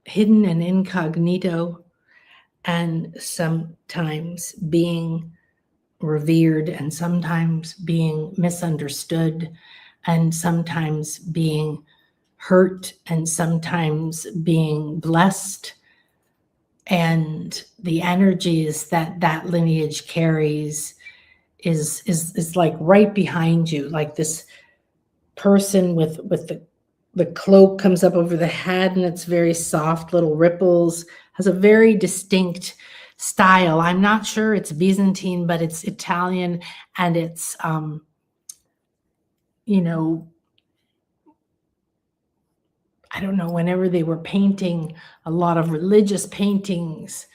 hidden and incognito, and sometimes being revered, and sometimes being misunderstood, and sometimes being hurt, and sometimes being blessed. And the energies that that lineage carries is like right behind you, like this person with the cloak comes up over the head, and it's very soft little ripples, has a very distinct style. I'm not sure it's Byzantine, but it's Italian, and it's you know, I don't know, whenever they were painting a lot of religious paintings,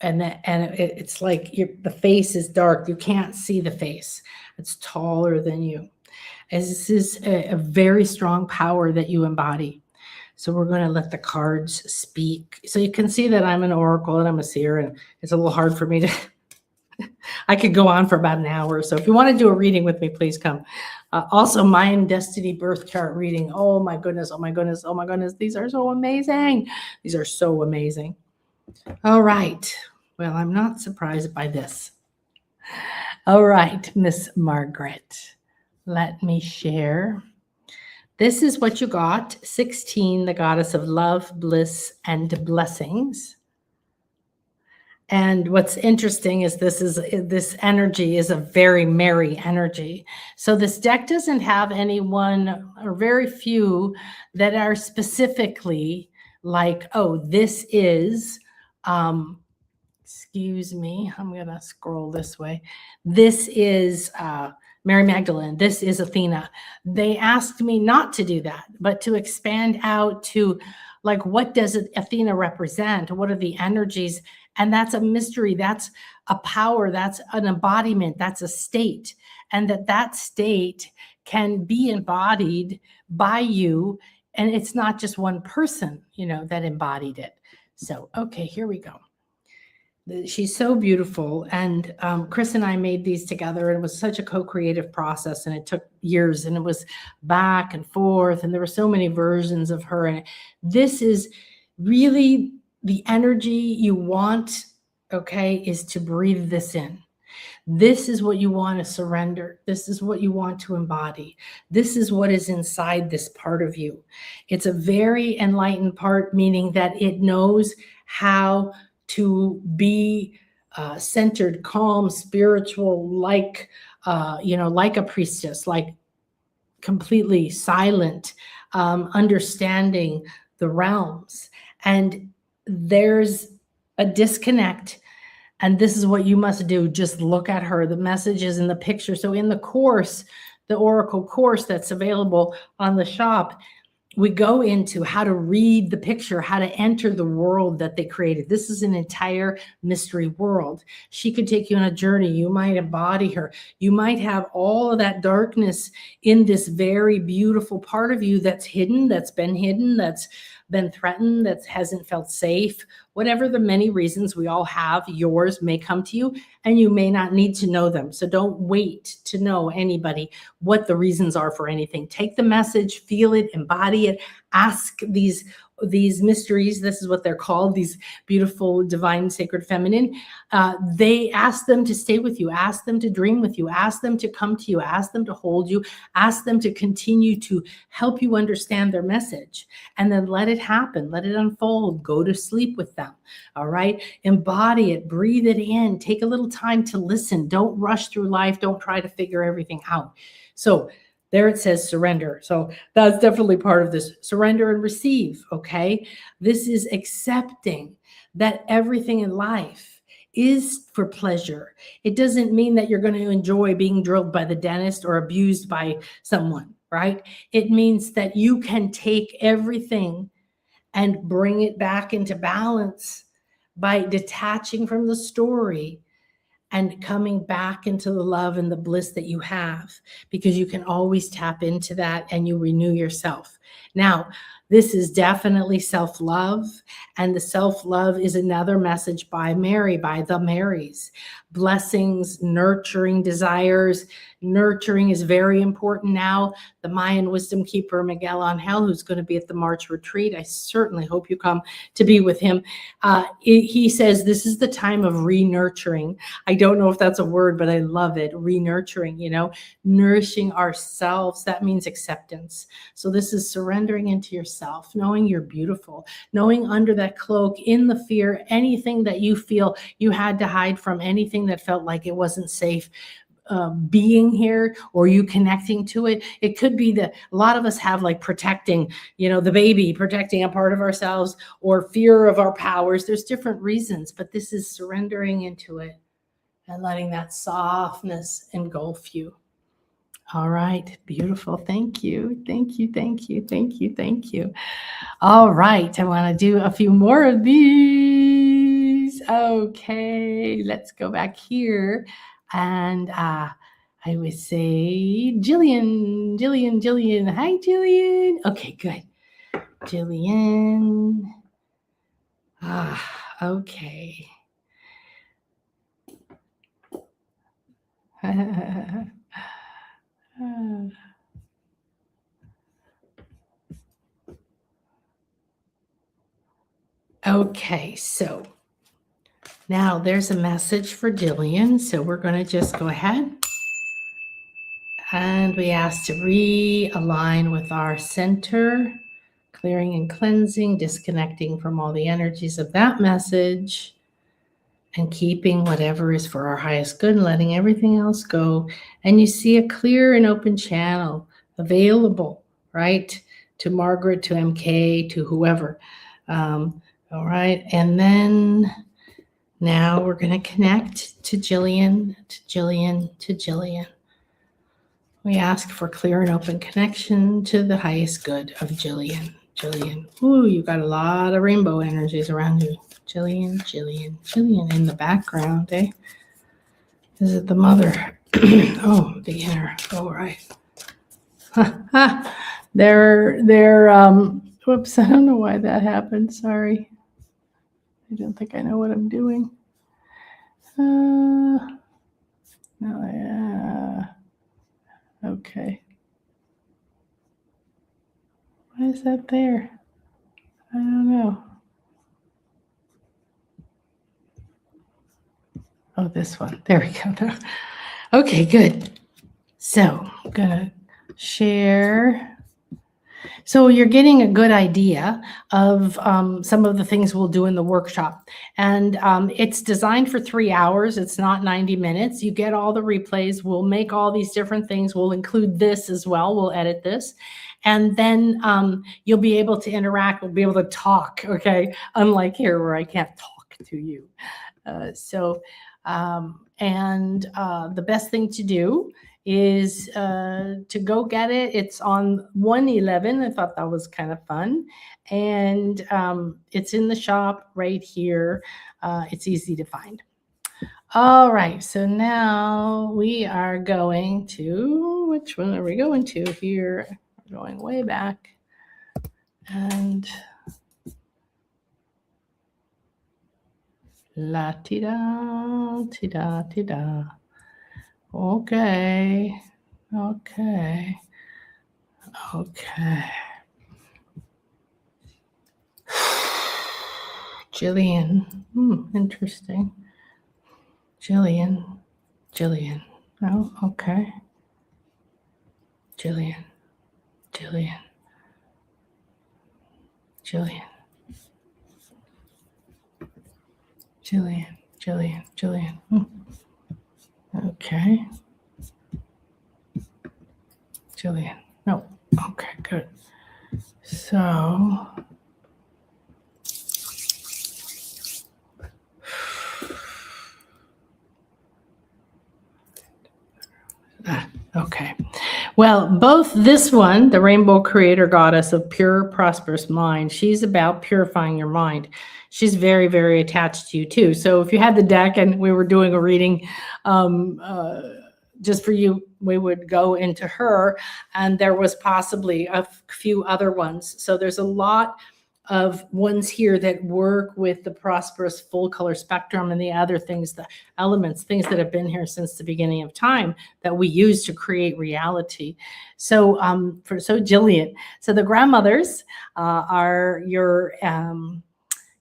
it's like the face is dark. You can't see the face. It's taller than you. As this is a very strong power that you embody. So we're going to let the cards speak. So you can see that I'm an oracle and I'm a seer, and it's a little hard for me to I could go on for about an hour. So if you want to do a reading with me, please come. Also, Mayan Destiny birth chart reading. Oh my goodness, oh my goodness, oh my goodness. These are so amazing. These are so amazing. All right. Well, I'm not surprised by this. All right, Miss Margaret. Let me share. This is what you got. 16, the goddess of love, bliss, and blessings. And what's interesting is this energy is a very merry energy. So this deck doesn't have anyone or very few that are specifically like, oh, this is, excuse me, I'm going to scroll this way. This is Mary Magdalene. This is Athena. They asked me not to do that, but to expand out to like, what does Athena represent? What are the energies? And that's a mystery. That's a power. That's an embodiment. That's a state. And that state can be embodied by you. And it's not just one person, that embodied it. So, okay, here we go. She's so beautiful. And Chris and I made these together. And it was such a co-creative process. And it took years. And it was back and forth. And there were so many versions of her. And this is really the energy you want, okay, is to breathe this in. This is what you want to surrender. This is what you want to embody. This is what is inside this part of you. It's a very enlightened part, meaning that it knows how to be centered, calm, spiritual, like a priestess, like completely silent, understanding the realms. And there's a disconnect. And this is what you must do. Just look at her. The message is in the picture. So in the course, the Oracle course that's available on the shop, we go into how to read the picture, how to enter the world that they created. This is an entire mystery world. She could take you on a journey. You might embody her. You might have all of that darkness in this very beautiful part of you that's hidden, that's been threatened, that hasn't felt safe. Whatever the many reasons we all have, yours may come to you and you may not need to know them. So don't wait to know anybody what the reasons are for anything. Take the message, feel it, embody it, ask these mysteries. This is what they're called, these beautiful, divine, sacred feminine. They ask them to stay with you, ask them to dream with you, ask them to come to you, ask them to hold you, ask them to continue to help you understand their message. And then let it happen, let it unfold, go to sleep with them. All right. Embody it, breathe it in, take a little time to listen. Don't rush through life. Don't try to figure everything out. So there it says surrender. So that's definitely part of this. Surrender and receive, okay? This is accepting that everything in life is for pleasure. It doesn't mean that you're going to enjoy being drilled by the dentist or abused by someone, right? It means that you can take everything and bring it back into balance by detaching from the story and coming back into the love and the bliss that you have, because you can always tap into that and you renew yourself. Now, this is definitely self-love, and the self-love is another message by Mary, by the Marys. Blessings, nurturing desires. Nurturing is very important now. The Mayan wisdom keeper, Miguel Angel, who's going to be at the March retreat. I certainly hope you come to be with him. He says this is the time of re-nurturing. I don't know if that's a word, but I love it. Re-nurturing, nourishing ourselves. That means acceptance. So this is surrendering into yourself, knowing you're beautiful, knowing under that cloak, in the fear, anything that you feel you had to hide from, anything that felt like it wasn't safe, being here, or you connecting to it. It could be that a lot of us have like protecting, the baby, protecting a part of ourselves, or fear of our powers. There's different reasons, but this is surrendering into it and letting that softness engulf you. All right. Beautiful. Thank you. Thank you. Thank you. Thank you. Thank you. All right. I want to do a few more of these. Okay. Let's go back here. And I would say Jillian. Hi, Jillian. Okay, good. Jillian. Okay. Okay, so now there's a message for Jillian. So we're going to just go ahead and we ask to realign with our center, clearing and cleansing, disconnecting from all the energies of that message, and keeping whatever is for our highest good and letting everything else go. And you see a clear and open channel available, right? To Margaret, to MK, to whoever. All right. And then now we're going to connect to Jillian, to Jillian, to Jillian. We ask for clear and open connection to the highest good of Jillian. Jillian. Ooh, you got a lot of rainbow energies around you. Jillian, Jillian, Jillian in the background, eh? Is it the mother? Oh, the inner. Oh, right. They're, whoops, I don't know why that happened. Sorry. I don't think I know what I'm doing. No, yeah. Okay. Why is that there? I don't know. Oh, this one. There we go. Okay, good. So I'm going to share. So you're getting a good idea of some of the things we'll do in the workshop. And it's designed for 3 hours. It's not 90 minutes. You get all the replays. We'll make all these different things. We'll include this as well. We'll edit this. And then you'll be able to interact. We'll be able to talk, okay? Unlike here where I can't talk to you. The best thing to do is to go get it. It's on 111. I thought that was kind of fun. And it's in the shop right here. It's easy to find. All right, so now we are going to, which one are we going to here? We're going way back. And la ti-da, ti-da, ti-da. Okay. Jillian. Interesting. Jillian. Oh, okay. Jillian. Okay. Jillian. No. Okay, good. So okay. Well, both this one, the Rainbow Creator Goddess of Pure Prosperous Mind, she's about purifying your mind. She's very, very attached to you too. So if you had the deck and we were doing a reading just for you, we would go into her, and there was possibly a few other ones. So there's a lot of ones here that work with the prosperous full color spectrum and the other things, the elements, things that have been here since the beginning of time that we use to create reality. So Jillian, so the grandmothers are your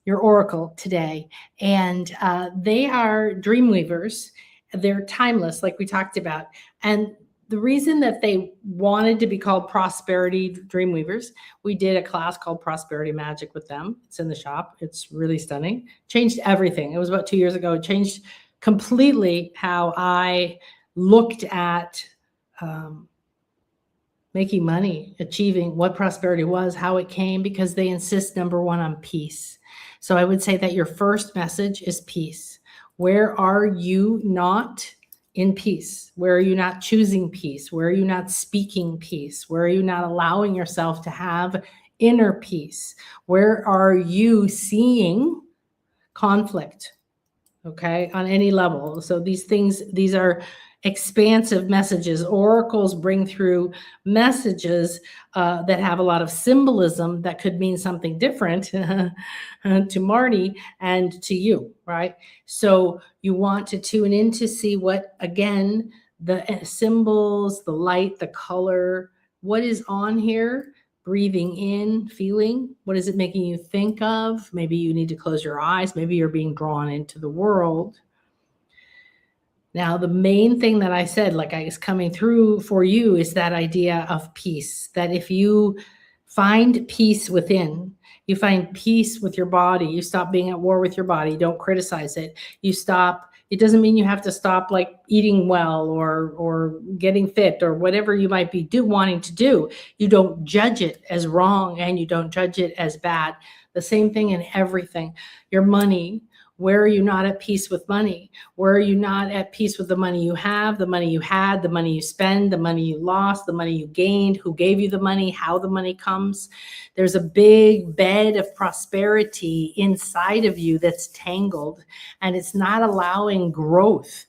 oracle today, and they are dream weavers. They're timeless, like we talked about. And the reason that they wanted to be called Prosperity Dreamweavers, we did a class called Prosperity Magic with them. It's in the shop. It's really stunning. Changed everything. It was about 2 years ago. It changed completely how I looked at making money, achieving what prosperity was, how it came, because they insist, number one, on peace. So I would say that your first message is peace. Where are you not in peace? Where are you not choosing peace? Where are you not speaking peace? Where are you not allowing yourself to have inner peace? Where are you seeing conflict? Okay, on any level. So these are expansive messages. Oracles bring through messages that have a lot of symbolism that could mean something different to Marty and to you, right? So you want to tune in to see what, again, the symbols, the light, the color, what is on here. Breathing in, feeling, what is it making you think of? Maybe you need to close your eyes. Maybe you're being drawn into the world. Now, the main thing that I said, like I was coming through for you, is that idea of peace, that if you find peace within, you find peace with your body, you stop being at war with your body, don't criticize it, you stop. It doesn't mean you have to stop like eating well or getting fit or whatever you might be wanting to do. You don't judge it as wrong and you don't judge it as bad. The same thing in everything. Your money, where are you not at peace with money? Where are you not at peace with the money you have, the money you had, the money you spend, the money you lost, the money you gained, who gave you the money, how the money comes? There's a big bed of prosperity inside of you that's tangled, and it's not allowing growth.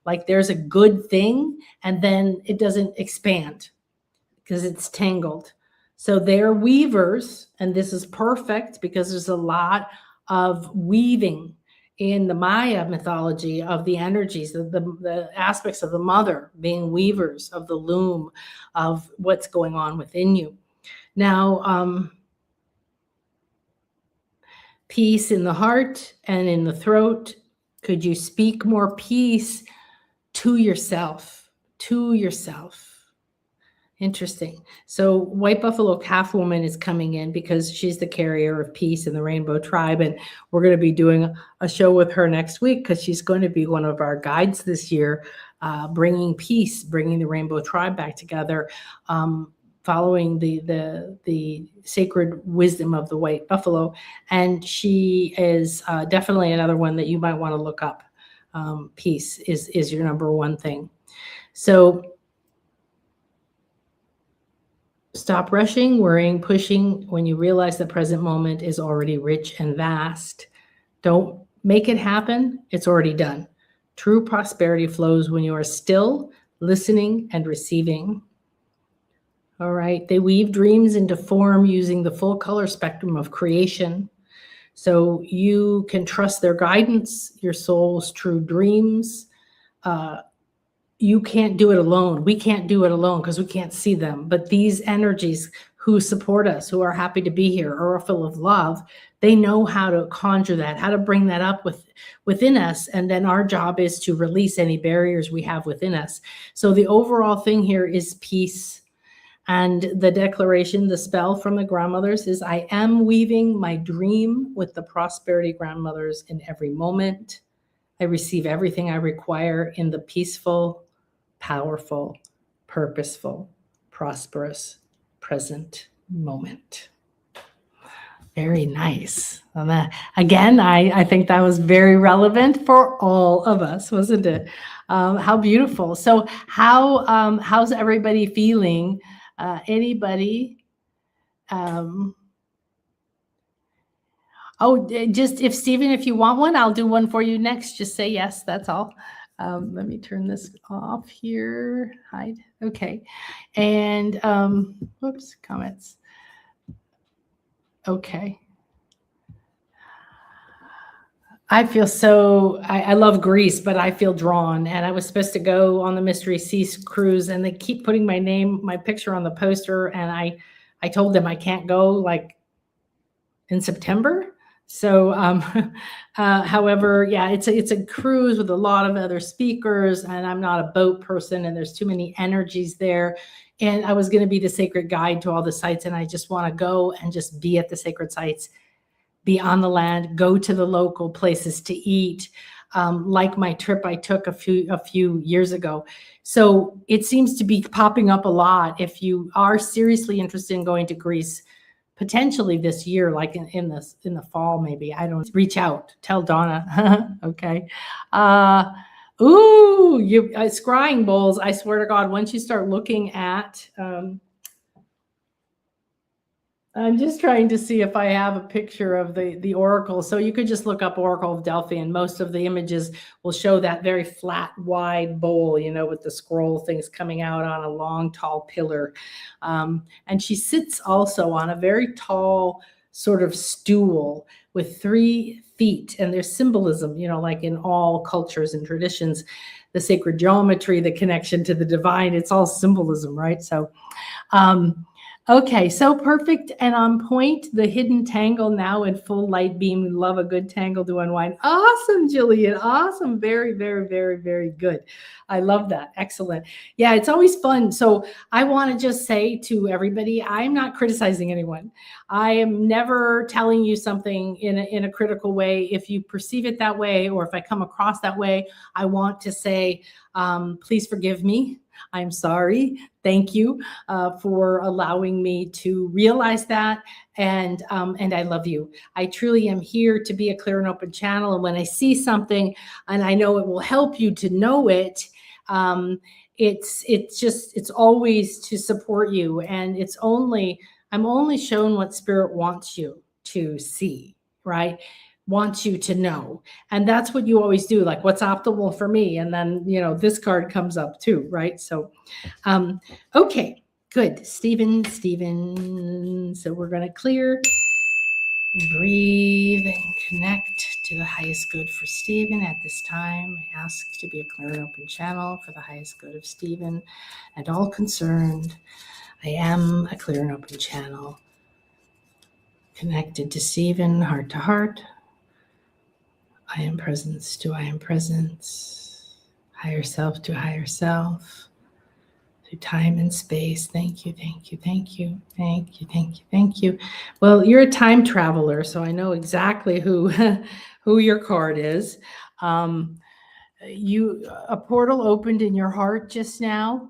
Like there's a good thing, and then it doesn't expand because it's tangled. So they're weavers, and this is perfect because there's a lot of weaving in the Maya mythology of the energies, the aspects of the mother being weavers of the loom of what's going on within you. Now, peace in the heart and in the throat. Could you speak more peace to yourself? To yourself. Interesting. So White Buffalo Calf Woman is coming in because she's the carrier of peace in the Rainbow Tribe. And we're going to be doing a show with her next week because she's going to be one of our guides this year, bringing peace, bringing the Rainbow Tribe back together, following the sacred wisdom of the White Buffalo. And she is definitely another one that you might want to look up. Peace is your number one thing. So stop rushing, worrying, pushing when you realize the present moment is already rich and vast. Don't make it happen. It's already done. True prosperity flows when you are still, listening, and receiving. All right. They weave dreams into form using the full color spectrum of creation. So you can trust their guidance, your soul's true dreams. You can't do it alone. We can't do it alone because we can't see them. But these energies who support us, who are happy to be here, or are full of love, they know how to conjure that, how to bring that up within us. And then our job is to release any barriers we have within us. So the overall thing here is peace. And the declaration, the spell from the grandmothers is, I am weaving my dream with the prosperity grandmothers in every moment. I receive everything I require in the peaceful, powerful, purposeful, prosperous present moment. Very nice. Again, I think that was very relevant for all of us, wasn't it? How beautiful. So how's everybody feeling? Anybody? Just if Stephen, if you want one, I'll do one for you next. Just say yes, that's all. Let me turn this off here. Hide. Okay. And whoops, comments. Okay. I feel so, I love Greece, but I feel drawn. And I was supposed to go on the Mystery Sea cruise, and they keep putting my picture on the poster. And I told them I can't go like in September. So, however, yeah, it's a cruise with a lot of other speakers, and I'm not a boat person, and there's too many energies there. And I was going to be the sacred guide to all the sites, and I just want to go and just be at the sacred sites, be on the land, go to the local places to eat, like my trip I took a few years ago. So it seems to be popping up a lot. If you are seriously interested in going to Greece, potentially this year, like in the fall, maybe, I don't, reach out, tell Donna. Okay. Ooh, you scrying bowls. I swear to God, once you start looking at, I'm just trying to see if I have a picture of the oracle. So you could just look up Oracle of Delphi, and most of the images will show that very flat, wide bowl, you know, with the scroll things coming out on a long, tall pillar. And she sits also on a very tall sort of stool with 3 feet. And there's symbolism, you know, like in all cultures and traditions, the sacred geometry, the connection to the divine, it's all symbolism, right? So, okay, so perfect and on point. The hidden tangle now in full light beam. We love a good tangle to unwind. Awesome, Jillian. Awesome. Very, very, very, very good. I love that. Excellent. Yeah, it's always fun. So I want to just say to everybody, I'm not criticizing anyone. I am never telling you something in a critical way. If you perceive it that way, or if I come across that way, I want to say, please forgive me. I'm sorry. Thank you for allowing me to realize that. And I love you. I truly am here to be a clear and open channel. And when I see something and I know it will help you to know it, it's always to support you. And I'm only shown what spirit wants you to see, right? Wants you to know. And that's what you always do. Like, what's optimal for me? And then, you know, this card comes up too, right? So, okay, good. Stephen. So we're going to clear, breathe, and connect to the highest good for Stephen at this time. I ask to be a clear and open channel for the highest good of Stephen and all concerned. I am a clear and open channel connected to Stephen, heart to heart. I am presence to I am presence, higher self to higher self, through time and space. Thank you, thank you, thank you, thank you, thank you, thank you. Well, you're a time traveler, so I know exactly who your card is. A portal opened in your heart just now.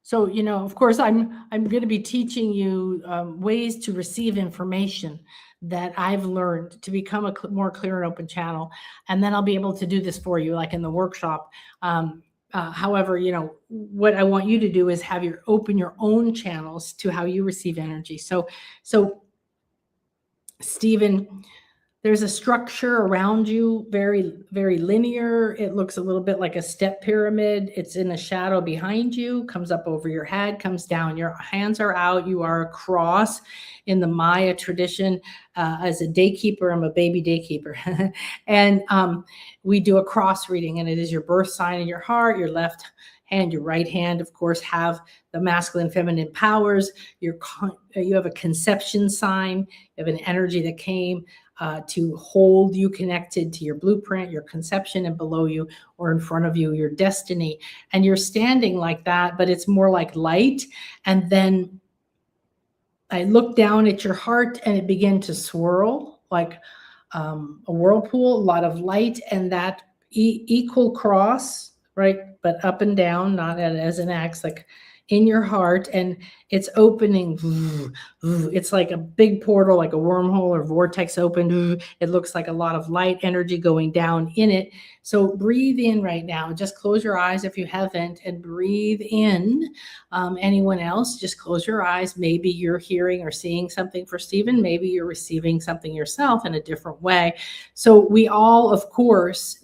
So, you know, of course, I'm going to be teaching you ways to receive information that I've learned to become a more clear and open channel. And then I'll be able to do this for you, like in the workshop. However, you know, what I want you to do is have open your own channels to how you receive energy. So Stephen, there's a structure around you, very, very linear. It looks a little bit like a step pyramid. It's in the shadow behind you, comes up over your head, comes down. Your hands are out. You are a cross in the Maya tradition. As a daykeeper, I'm a baby daykeeper. And we do a cross reading, and it is your birth sign in your heart, your left hand, your right hand, of course, have the masculine, feminine powers. You have a conception sign. You have an energy that came to hold you connected to your blueprint, your conception, and below you or in front of you, your destiny. And you're standing like that, but it's more like light. And then I look down at your heart and it began to swirl like a whirlpool, a lot of light, and that equal cross, right? But up and down, not as an X, like in your heart, and it's opening. It's like a big portal, like a wormhole or vortex open. It looks like a lot of light energy going down in it. So breathe in right now. Just close your eyes if you haven't, and breathe in. Anyone else, just close your eyes. Maybe you're hearing or seeing something for Stephen. Maybe you're receiving something yourself in a different way. So we all, of course,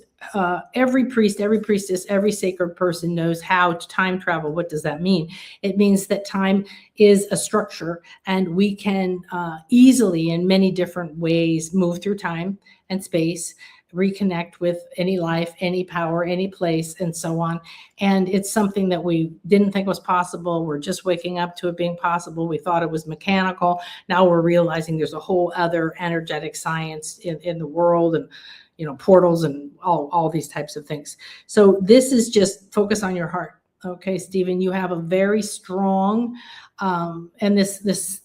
every priest, every priestess, every sacred person knows how to time travel. What does that mean? It means that time is a structure, and we can easily, in many different ways, move through time and space, reconnect with any life, any power, any place, and so on. And it's something that we didn't think was possible. We're just waking up to it being possible. We thought it was mechanical. Now we're realizing there's a whole other energetic science in the world, and you know, portals and all these types of things. So this is just focus on your heart. Okay, Stephen, you have a very strong, and this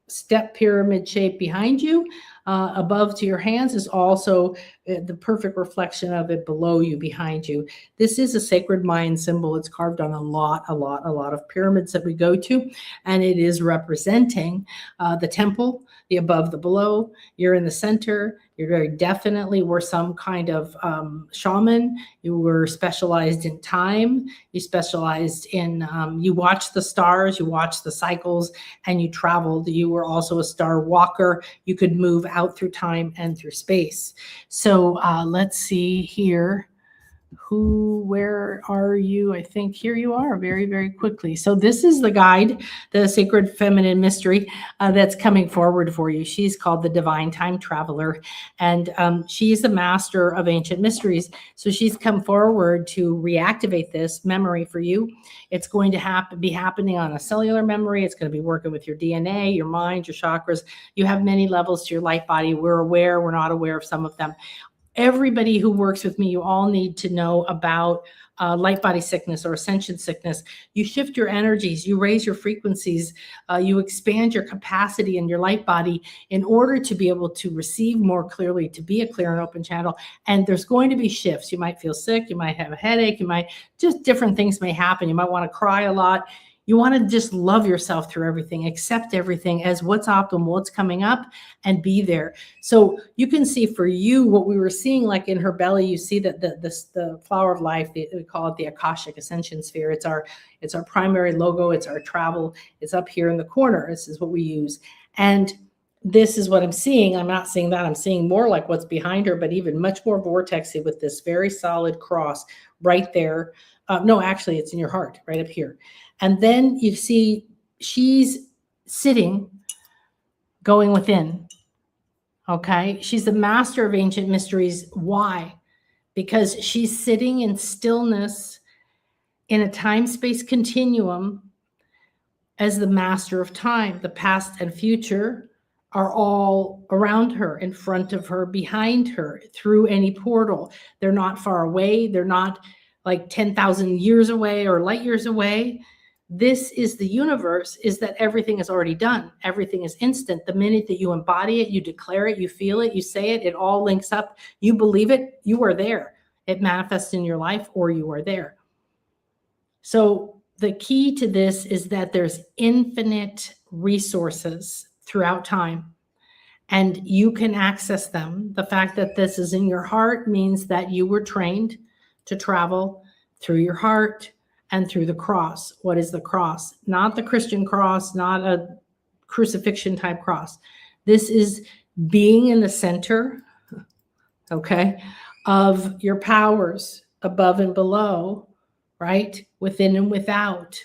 step pyramid shape behind you, above to your hands, is also the perfect reflection of it below you, behind you. This is a sacred Mayan symbol. It's carved on a lot of pyramids that we go to, and it is representing the temple, the above, the below. You're in the center. You very definitely were some kind of shaman. You were specialized in time. You specialized in, you watched the stars, you watched the cycles, and you traveled. You were also a star walker. You could move out through time and through space. So let's see here. Where are you? I think here you are, very, very quickly. So this is the guide, the Sacred Feminine Mystery that's coming forward for you. She's called the Divine Time Traveler, and she's the master of ancient mysteries. So she's come forward to reactivate this memory for you. It's going to be happening on a cellular memory. It's going to be working with your DNA, your mind, your chakras. You have many levels to your light body. We're aware, we're not aware of some of them. Everybody who works with me, you all need to know about light body sickness or ascension sickness. You shift your energies, you raise your frequencies, you expand your capacity in your light body in order to be able to receive more clearly, to be a clear and open channel. And there's going to be shifts. You might feel sick, you might have a headache, you might, just different things may happen. You might want to cry a lot. You want to just love yourself through everything, accept everything as what's optimal, what's coming up, and be there. So you can see for you what we were seeing, like in her belly, you see that the flower of life, we call it the Akashic Ascension Sphere. It's our primary logo. It's our travel. It's up here in the corner. This is what we use. And this is what I'm seeing. I'm not seeing that. I'm seeing more like what's behind her, but even much more vortexy with this very solid cross right there. No, actually, it's in your heart, right up here. And then you see she's sitting, going within. Okay. She's the master of ancient mysteries. Why? Because she's sitting in stillness in a time-space continuum as the master of time. The past and future are all around her, in front of her, behind her, through any portal. They're not far away. They're not like 10,000 years away or light years away. This is the universe, is that everything is already done. Everything is instant. The minute that you embody it, you declare it, you feel it, you say it, it all links up. You believe it, you are there. It manifests in your life, or you are there. So the key to this is that there's infinite resources throughout time, and you can access them. The fact that this is in your heart means that you were trained to travel through your heart and through the cross. What is the cross? Not the Christian cross, not a crucifixion type cross. This is being in the center, okay, of your powers above and below, right? Within and without.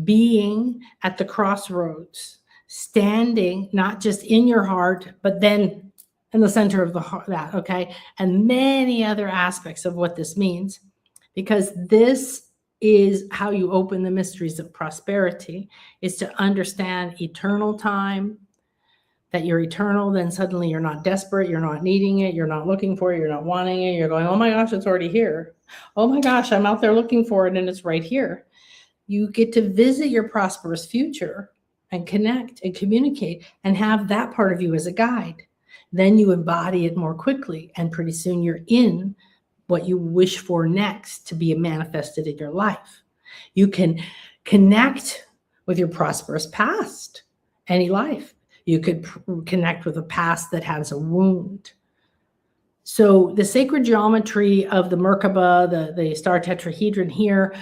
Being at the crossroads, standing not just in your heart, but then in the center of the heart, that, okay? And many other aspects of what this means, because this is how you open the mysteries of prosperity, is to understand eternal time, that you're eternal. Then suddenly you're not desperate, you're not needing it, you're not looking for it, you're not wanting it, you're going, oh my gosh, it's already here. Oh my gosh, I'm out there looking for it and it's right here. You get to visit your prosperous future and connect and communicate and have that part of you as a guide. Then you embody it more quickly, and pretty soon you're in what you wish for next to be manifested in your life. You can connect with your prosperous past, any life. You could connect with a past that has a wound. So the sacred geometry of the Merkaba, the star tetrahedron here,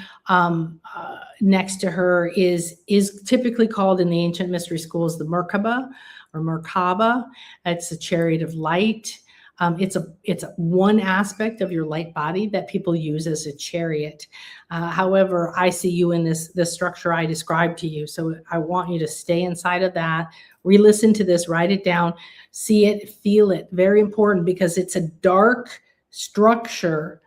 next to her is typically called in the ancient mystery schools the Merkaba or Merkaba. It's a chariot of light. It's one aspect of your light body that people use as a chariot. However, I see you in this structure I described to you. So I want you to stay inside of that, re-listen to this, write it down, see it, feel it. Very important, because it's a dark structure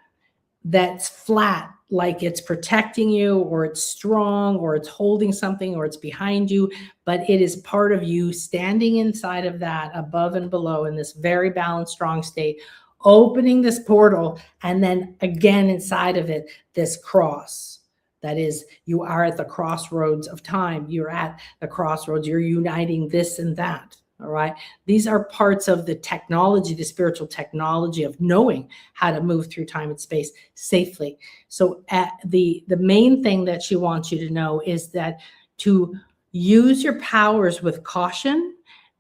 that's flat, like it's protecting you, or it's strong, or it's holding something, or it's behind you, but it is part of you standing inside of that, above and below, in this very balanced, strong state, opening this portal, and then again inside of it, this cross. That is, you are at the crossroads of time. You're at the crossroads. You're uniting this and that. All right. These are parts of the technology, the spiritual technology of knowing how to move through time and space safely. So the main thing that she wants you to know is that to use your powers with caution,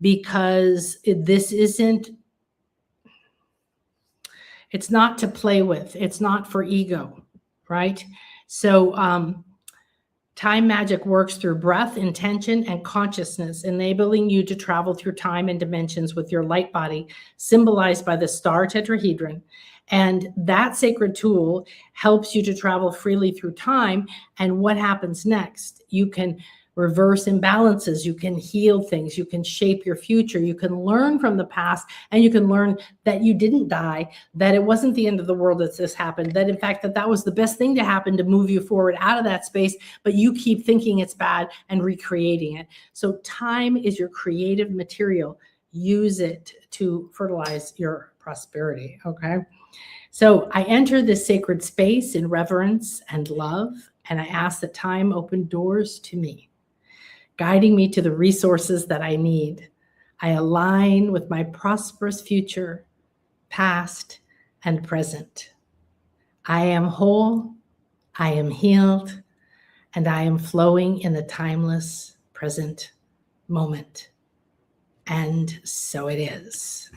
because it's not to play with. It's not for ego, right? So time magic works through breath, intention, and consciousness, enabling you to travel through time and dimensions with your light body, symbolized by the star tetrahedron. And that sacred tool helps you to travel freely through time. And what happens next? You can reverse imbalances, you can heal things, you can shape your future, you can learn from the past, and you can learn that you didn't die, that it wasn't the end of the world that this happened, that in fact that was the best thing to happen to move you forward out of that space, but you keep thinking it's bad and recreating it. So time is your creative material. Use it to fertilize your prosperity, okay? So I enter this sacred space in reverence and love, and I ask that time open doors to me, guiding me to the resources that I need. I align with my prosperous future, past and present. I am whole, I am healed, and I am flowing in the timeless present moment. And so it is.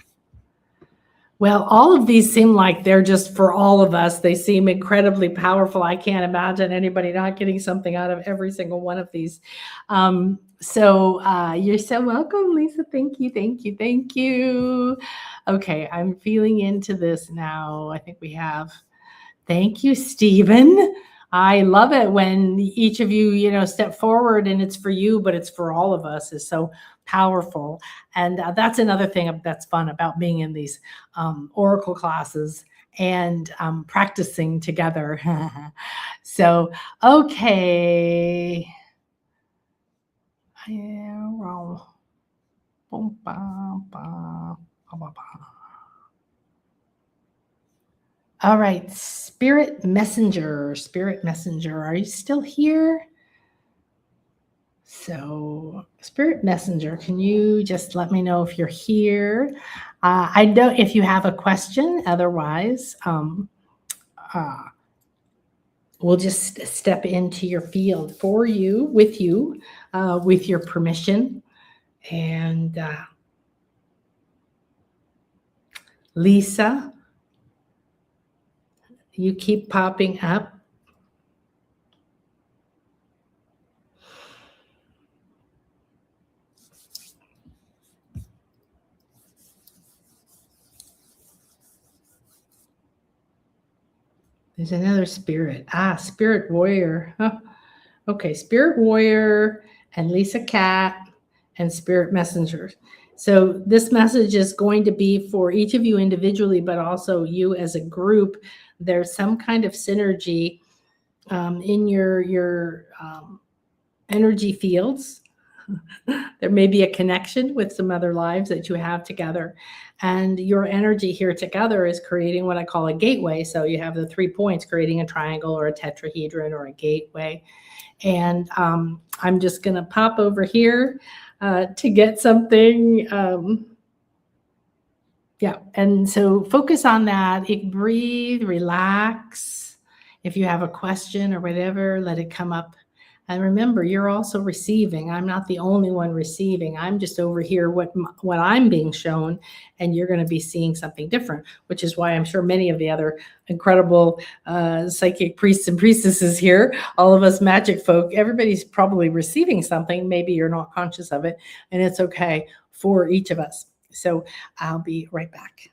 Well, all of these seem like they're just for all of us. They seem incredibly powerful. I can't imagine anybody not getting something out of every single one of these. You're so welcome, Lisa. Thank you, thank you, thank you. Okay, I'm feeling into this now. I think we have. Thank you, Stephen. I love it when each of you, step forward and it's for you, but it's for all of us. Is so powerful. And that's another thing that's fun about being in these Oracle classes and practicing together. So, okay. All right, Spirit Messenger, are you still here? So, Spirit Messenger, can you just let me know if you're here? I know if you have a question, otherwise, we'll just step into your field for you, with your permission. And Lisa, you keep popping up. There's another spirit. Spirit Warrior. Huh. Okay, Spirit Warrior and Lisa Cat and Spirit Messenger. So this message is going to be for each of you individually, but also you as a group. There's some kind of synergy in your energy fields. There may be a connection with some other lives that you have together. And your energy here together is creating what I call a gateway. So you have the 3 points creating a triangle or a tetrahedron or a gateway. And I'm just going to pop over here to get something. And so focus on that. Breathe, relax. If you have a question or whatever, let it come up. And remember, you're also receiving. I'm not the only one receiving. I'm just over here what I'm being shown, and you're going to be seeing something different, which is why I'm sure many of the other incredible psychic priests and priestesses here, all of us magic folk, everybody's probably receiving something. Maybe you're not conscious of it, and it's okay for each of us. So I'll be right back.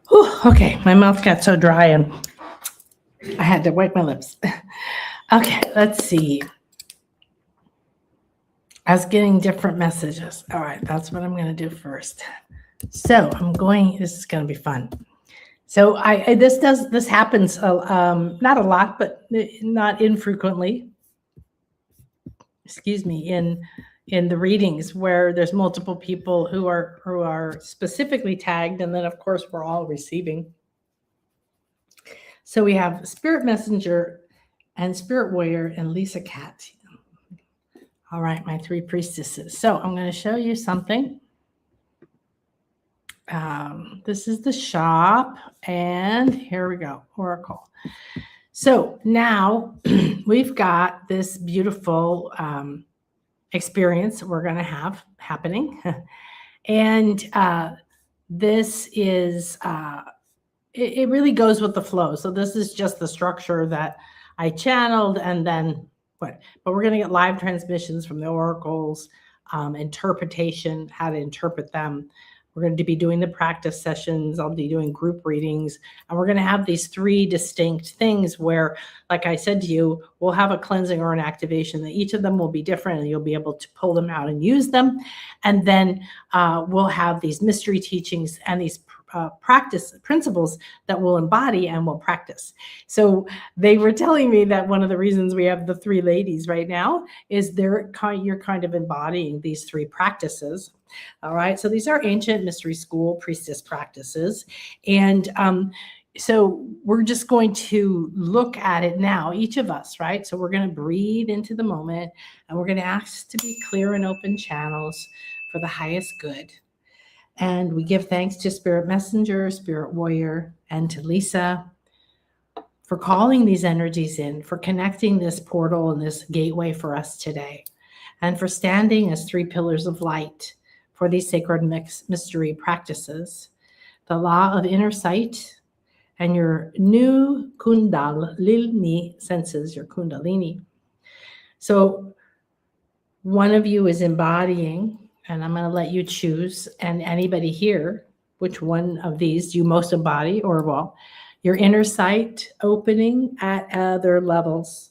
Whew, okay, my mouth got so dry and I had to wipe my lips. Okay, let's see. I was getting different messages. All right, that's what I'm going to do first. So this is going to be fun. So this happens, not a lot, but not infrequently. Excuse me, in the readings where there's multiple people who are specifically tagged, and then of course we're all receiving. So we have Spirit Messenger and Spirit Warrior and Lisa Cat. All right, my three priestesses. So I'm going to show you something. This is the shop, and here we go, Oracle. So now we've got this beautiful experience we're going to have happening. And this is, it really goes with the flow. So this is just the structure that I channeled, and then but we're going to get live transmissions from the oracles, interpretation, how to interpret them. We're going to be doing the practice sessions. I'll be doing group readings, and we're going to have these three distinct things where, like I said to you, we'll have a cleansing or an activation that each of them will be different, and you'll be able to pull them out and use them. And then we'll have these mystery teachings and these practice principles that we'll embody and we'll practice. So they were telling me that one of the reasons we have the three ladies right now is you're kind of embodying these three practices. All right. So these are ancient mystery school priestess practices. And so we're just going to look at it now, each of us, right? So we're going to breathe into the moment, and we're going to ask to be clear and open channels for the highest good. And we give thanks to Spirit Messenger, Spirit Warrior, and to Lisa for calling these energies in, for connecting this portal and this gateway for us today, and for standing as three pillars of light for these sacred mystery practices. The law of inner sight and your new Kundalini senses, your Kundalini. So one of you is embodying, and I'm going to let you choose, and anybody here, which one of these do you most embody, or well, your inner sight opening at other levels.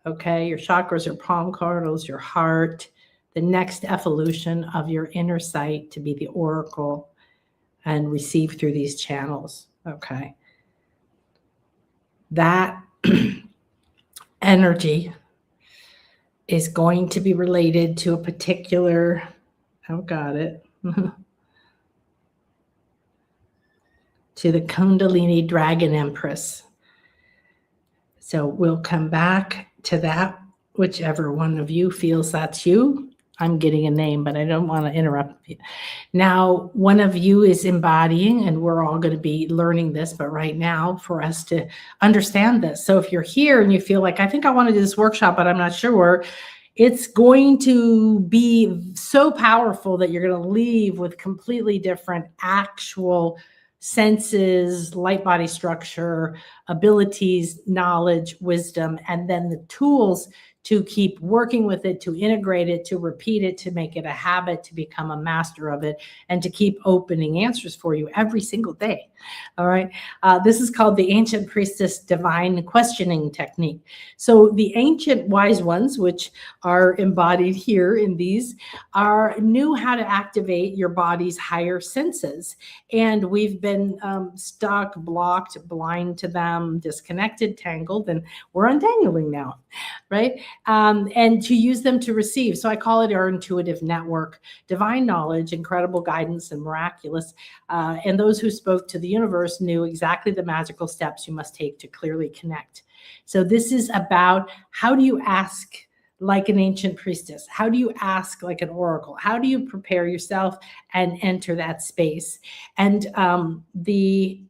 Okay, your chakras, your palm corridors, your heart, the next evolution of your inner sight to be the oracle and receive through these channels. Okay. That energy is going to be related to a particular, oh, got it, to the Kundalini Dragon Empress. So we'll come back to that, whichever one of you feels that's you. I'm getting a name, but I don't want to interrupt you. Now, one of you is embodying, and we're all going to be learning this, but right now for us to understand this. So if you're here and you feel like, I think I want to do this workshop, but I'm not sure, it's going to be so powerful that you're going to leave with completely different actual senses, light body structure, abilities, knowledge, wisdom, and then the tools to keep working with it, to integrate it, to repeat it, to make it a habit, to become a master of it, and to keep opening answers for you every single day. All right. This is called the Ancient Priestess Divine Questioning Technique. So the ancient wise ones, which are embodied here in these, knew how to activate your body's higher senses. And we've been stuck, blocked, blind to them, disconnected, tangled, and we're untangling now, right? And to use them to receive. So I call it our intuitive network, divine knowledge, incredible guidance, and miraculous. And those who spoke to the universe knew exactly the magical steps you must take to clearly connect. So this is about, how do you ask like an ancient priestess? How do you ask like an oracle? How do you prepare yourself and enter that space? And the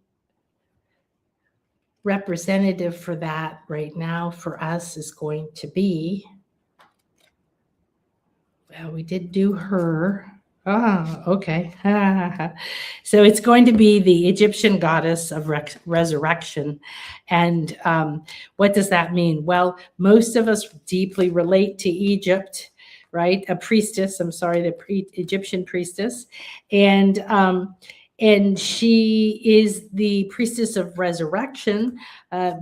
representative for that right now for us is going to be, well, we did do her. Ah, okay. So it's going to be the Egyptian goddess of resurrection. And what does that mean? Well, most of us deeply relate to Egypt, right? A priestess, I'm sorry, the Egyptian priestess. And And she is the priestess of resurrection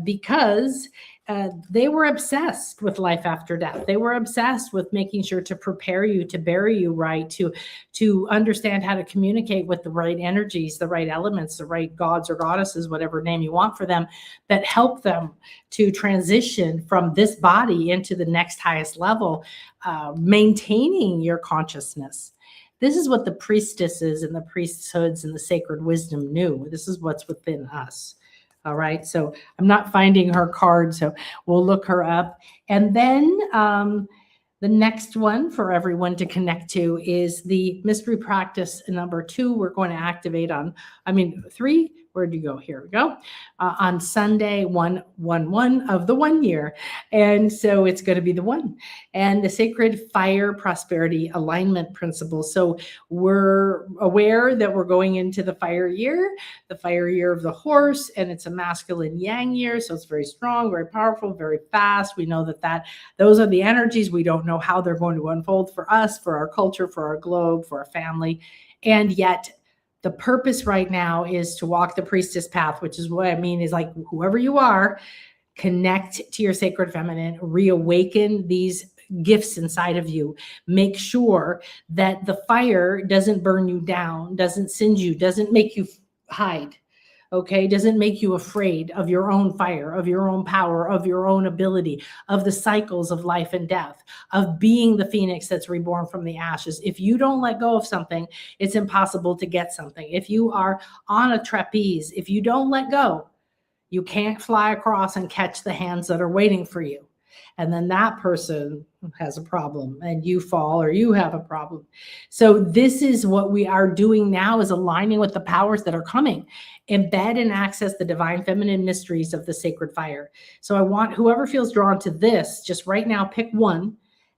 because they were obsessed with life after death. They were obsessed with making sure to prepare you, to bury you right, to understand how to communicate with the right energies, the right elements, the right gods or goddesses, whatever name you want for them, that help them to transition from this body into the next highest level, maintaining your consciousness. This is what the priestesses and the priesthoods and the sacred wisdom knew. This is what's within us. All right. So I'm not finding her card, so we'll look her up. And then the next one for everyone to connect to is the mystery practice number 2. We're going to activate on, 3. Where'd you go? Here we go. On Sunday, 1/1/1 of the 1 year. And so it's going to be the 1. And the sacred fire prosperity alignment principle. So we're aware that we're going into the fire year of the horse, and it's a masculine yang year. So it's very strong, very powerful, very fast. We know that those are the energies. We don't know how they're going to unfold for us, for our culture, for our globe, for our family. And yet the purpose right now is to walk the priestess path, which is what I mean is like whoever you are, connect to your sacred feminine, reawaken these gifts inside of you. Make sure that the fire doesn't burn you down, doesn't singe you, doesn't make you hide. Okay, doesn't make you afraid of your own fire, of your own power, of your own ability, of the cycles of life and death, of being the phoenix that's reborn from the ashes. If you don't let go of something, it's impossible to get something. If you are on a trapeze, if you don't let go, you can't fly across and catch the hands that are waiting for you. And then that person has a problem and you fall or you have a problem. So this is what we are doing now, is aligning with the powers that are coming. Embed and access the divine feminine mysteries of the sacred fire. So I want whoever feels drawn to this, just right now, pick one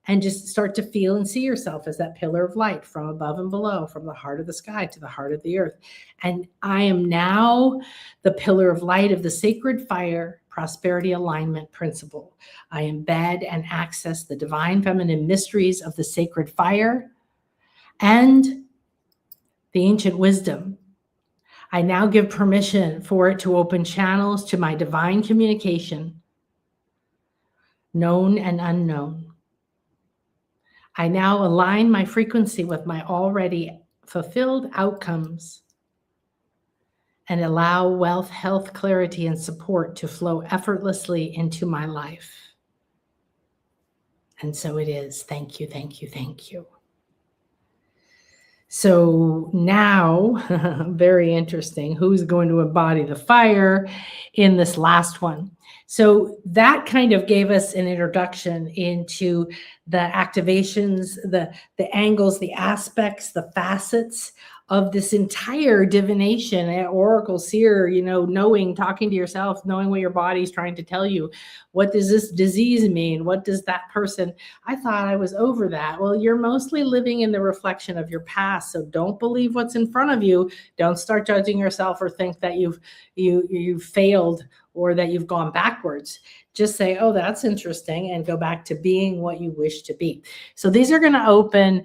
and just start to feel and see yourself as that pillar of light from above and below, from the heart of the sky to the heart of the earth. And I am now the pillar of light of the sacred fire prosperity alignment principle. I embed and access the divine feminine mysteries of the sacred fire and the ancient wisdom. I now give permission for it to open channels to my divine communication, known and unknown. I now align my frequency with my already fulfilled outcomes and allow wealth, health, clarity, and support to flow effortlessly into my life. And so it is. Thank you, thank you, thank you. So now, very interesting, who's going to embody the fire in this last one? So that kind of gave us an introduction into the activations, the angles, the aspects, the facets of this entire divination, oracle, seer, knowing, talking to yourself, knowing what your body's trying to tell you. What does this disease mean? What does that person, I thought I was over that. Well, you're mostly living in the reflection of your past. So don't believe what's in front of you. Don't start judging yourself or think that you've failed or that you've gone backwards. Just say, oh, that's interesting, and go back to being what you wish to be. So these are going to open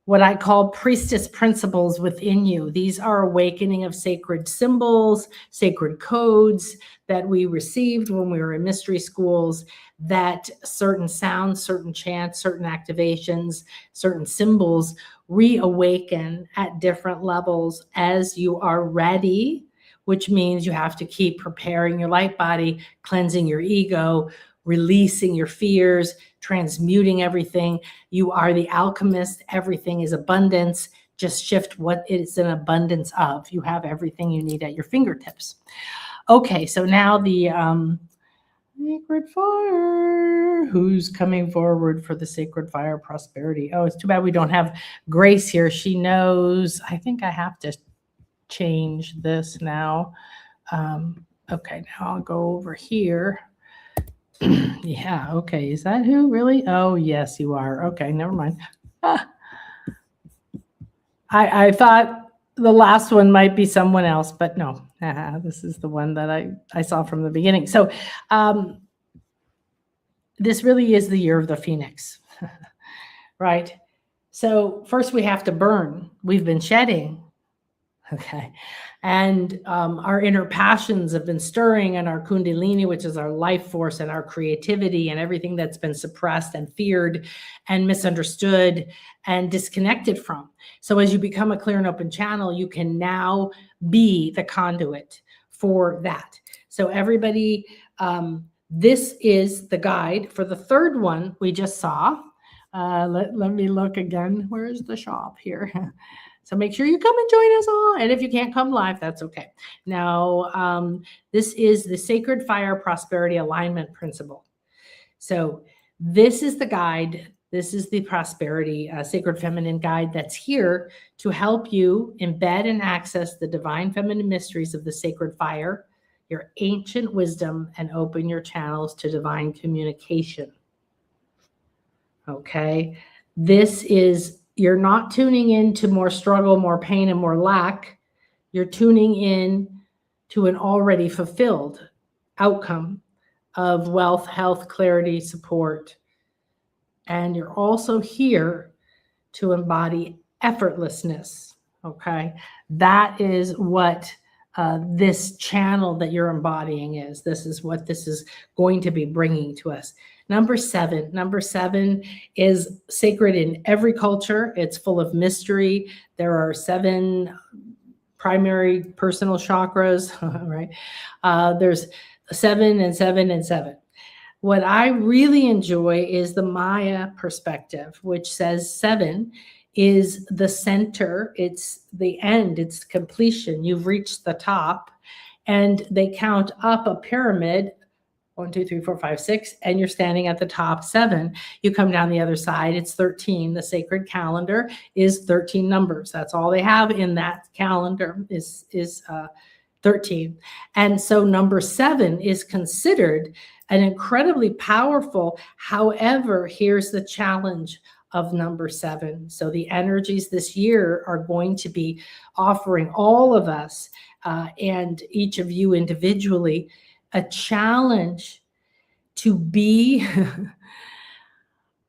what I call priestess principles within you. These are awakening of sacred symbols, sacred codes that we received when we were in mystery schools, that certain sounds, certain chants, certain activations, certain symbols reawaken at different levels as you are ready, which means you have to keep preparing your light body, cleansing your ego, releasing your fears, transmuting everything. You are the alchemist. Everything is abundance. Just shift what it's an abundance of. You have everything you need at your fingertips. Okay, so now the sacred fire. Who's coming forward for the sacred fire prosperity? Oh, it's too bad we don't have Grace here. She knows. I think I have to change this now. Okay, now I'll go over here. Yeah, okay. Is that who really? Oh, yes, you are. Okay, never mind. I thought the last one might be someone else, but no, this is the one that I saw from the beginning. So this really is the year of the phoenix, right? So first we have to burn. We've been shedding. Okay. And our inner passions have been stirring, and our Kundalini, which is our life force and our creativity and everything that's been suppressed and feared and misunderstood and disconnected from. So as you become a clear and open channel, you can now be the conduit for that. So everybody, this is the guide for the third one we just saw. Let me look again. Where's the shop here? So make sure you come and join us all. And if you can't come live, that's okay. Now, this is the Sacred Fire Prosperity Alignment Principle. So this is the guide. This is the Prosperity Sacred Feminine Guide that's here to help you embed and access the divine feminine mysteries of the sacred fire, your ancient wisdom, and open your channels to divine communication. Okay. This is, you're not tuning in to more struggle, more pain, and more lack. You're tuning in to an already fulfilled outcome of wealth, health, clarity, support. And you're also here to embody effortlessness. Okay. That is what this channel that you're embodying is. This is what this is going to be bringing to us. Number seven is sacred in every culture. It's full of mystery. There are 7 primary personal chakras, right? There's 7 and 7 and 7. What I really enjoy is the Maya perspective, which says 7 is the center, it's the end, it's completion. You've reached the top, and they count up a pyramid 1, 2, 3, 4, 5, 6, and you're standing at the top 7. You come down the other side, it's 13. The sacred calendar is 13 numbers. That's all they have in that calendar is 13. And so number 7 is considered an incredibly powerful. However, here's the challenge of number 7. So the energies this year are going to be offering all of us and each of you individually a challenge to be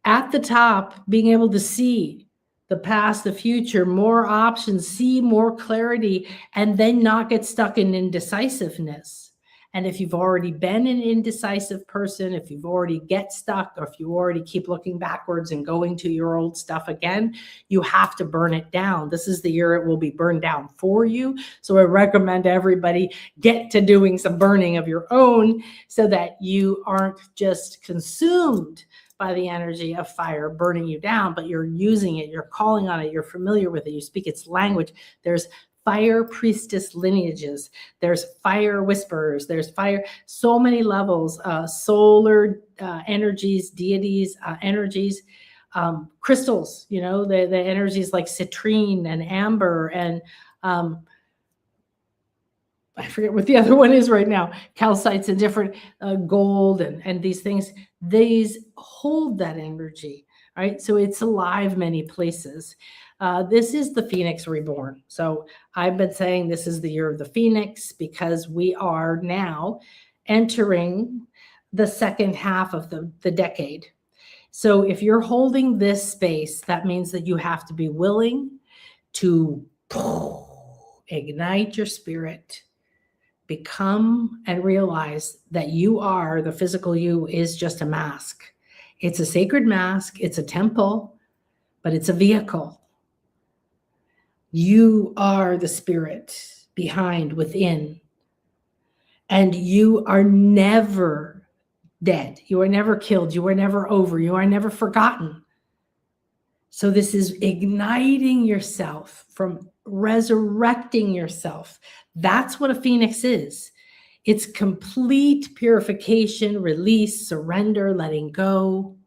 at the top, being able to see the past, the future, more options, see more clarity, and then not get stuck in indecisiveness. And if you've already been an indecisive person, if you've already get stuck, or if you already keep looking backwards and going to your old stuff again, you have to burn it down. This is the year it will be burned down for you. So I recommend everybody get to doing some burning of your own so that you aren't just consumed by the energy of fire burning you down, but you're using it, you're calling on it, you're familiar with it, you speak its language. There's fire priestess lineages, there's fire whisperers, there's fire, so many levels, solar energies, deities, energies, crystals, you know, the energies like citrine and amber and I forget what the other one is right now, calcites and different gold and these things, these hold that energy, right? So it's alive many places. This is the Phoenix reborn. So I've been saying this is the year of the Phoenix because we are now entering the second half of the decade. So if you're holding this space, that means that you have to be willing to ignite your spirit, become and realize that you are, the physical you is just a mask. It's a sacred mask, it's a temple, but it's a vehicle. You are the spirit behind, within, and you are never dead. You are never killed. You are never over. You are never forgotten. So this is igniting yourself, from resurrecting yourself. That's what a phoenix is. It's complete purification, release, surrender, letting go.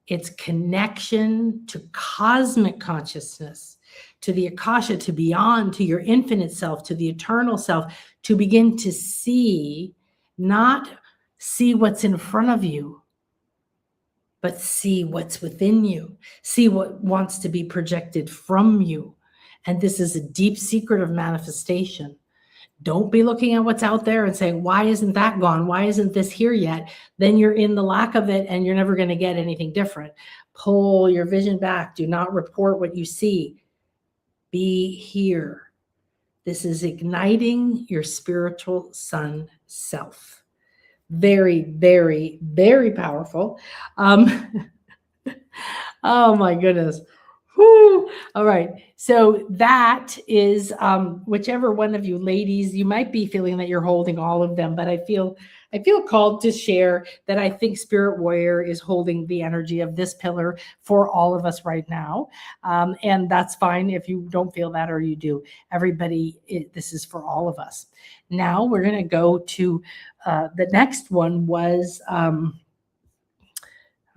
It's connection to cosmic consciousness, to the Akasha, to beyond, to your infinite self, to the eternal self, to begin to see, not see what's in front of you, but see what's within you, see what wants to be projected from you. And this is a deep secret of manifestation. Don't be looking at what's out there and saying, why isn't that gone? Why isn't this here yet? Then you're in the lack of it and you're never going to get anything different. Pull your vision back. Do not report what you see. Be here. This is igniting your spiritual sun self. Very, very, very powerful. Oh my goodness. Whew. All right. So that is whichever one of you ladies, you might be feeling that you're holding all of them, but I feel called to share that I think Spirit Warrior is holding the energy of this pillar for all of us right now. And that's fine if you don't feel that or you do. Everybody, this is for all of us. Now we're going to go to the next one was...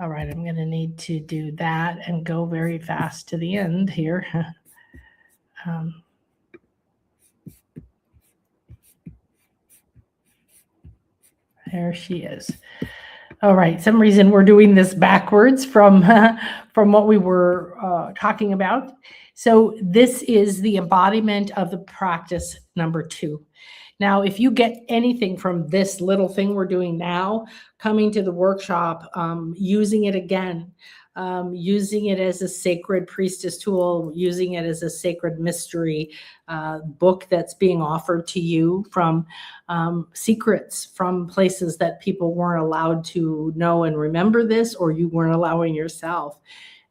all right, I'm going to need to do that and go very fast to the end here. There she is. All right, some reason we're doing this backwards from what we were talking about. So this is the embodiment of the practice number 2. Now, if you get anything from this little thing we're doing now, coming to the workshop, using it again, using it as a sacred priestess tool, using it as a sacred mystery book that's being offered to you from secrets from places that people weren't allowed to know and remember this, or you weren't allowing yourself.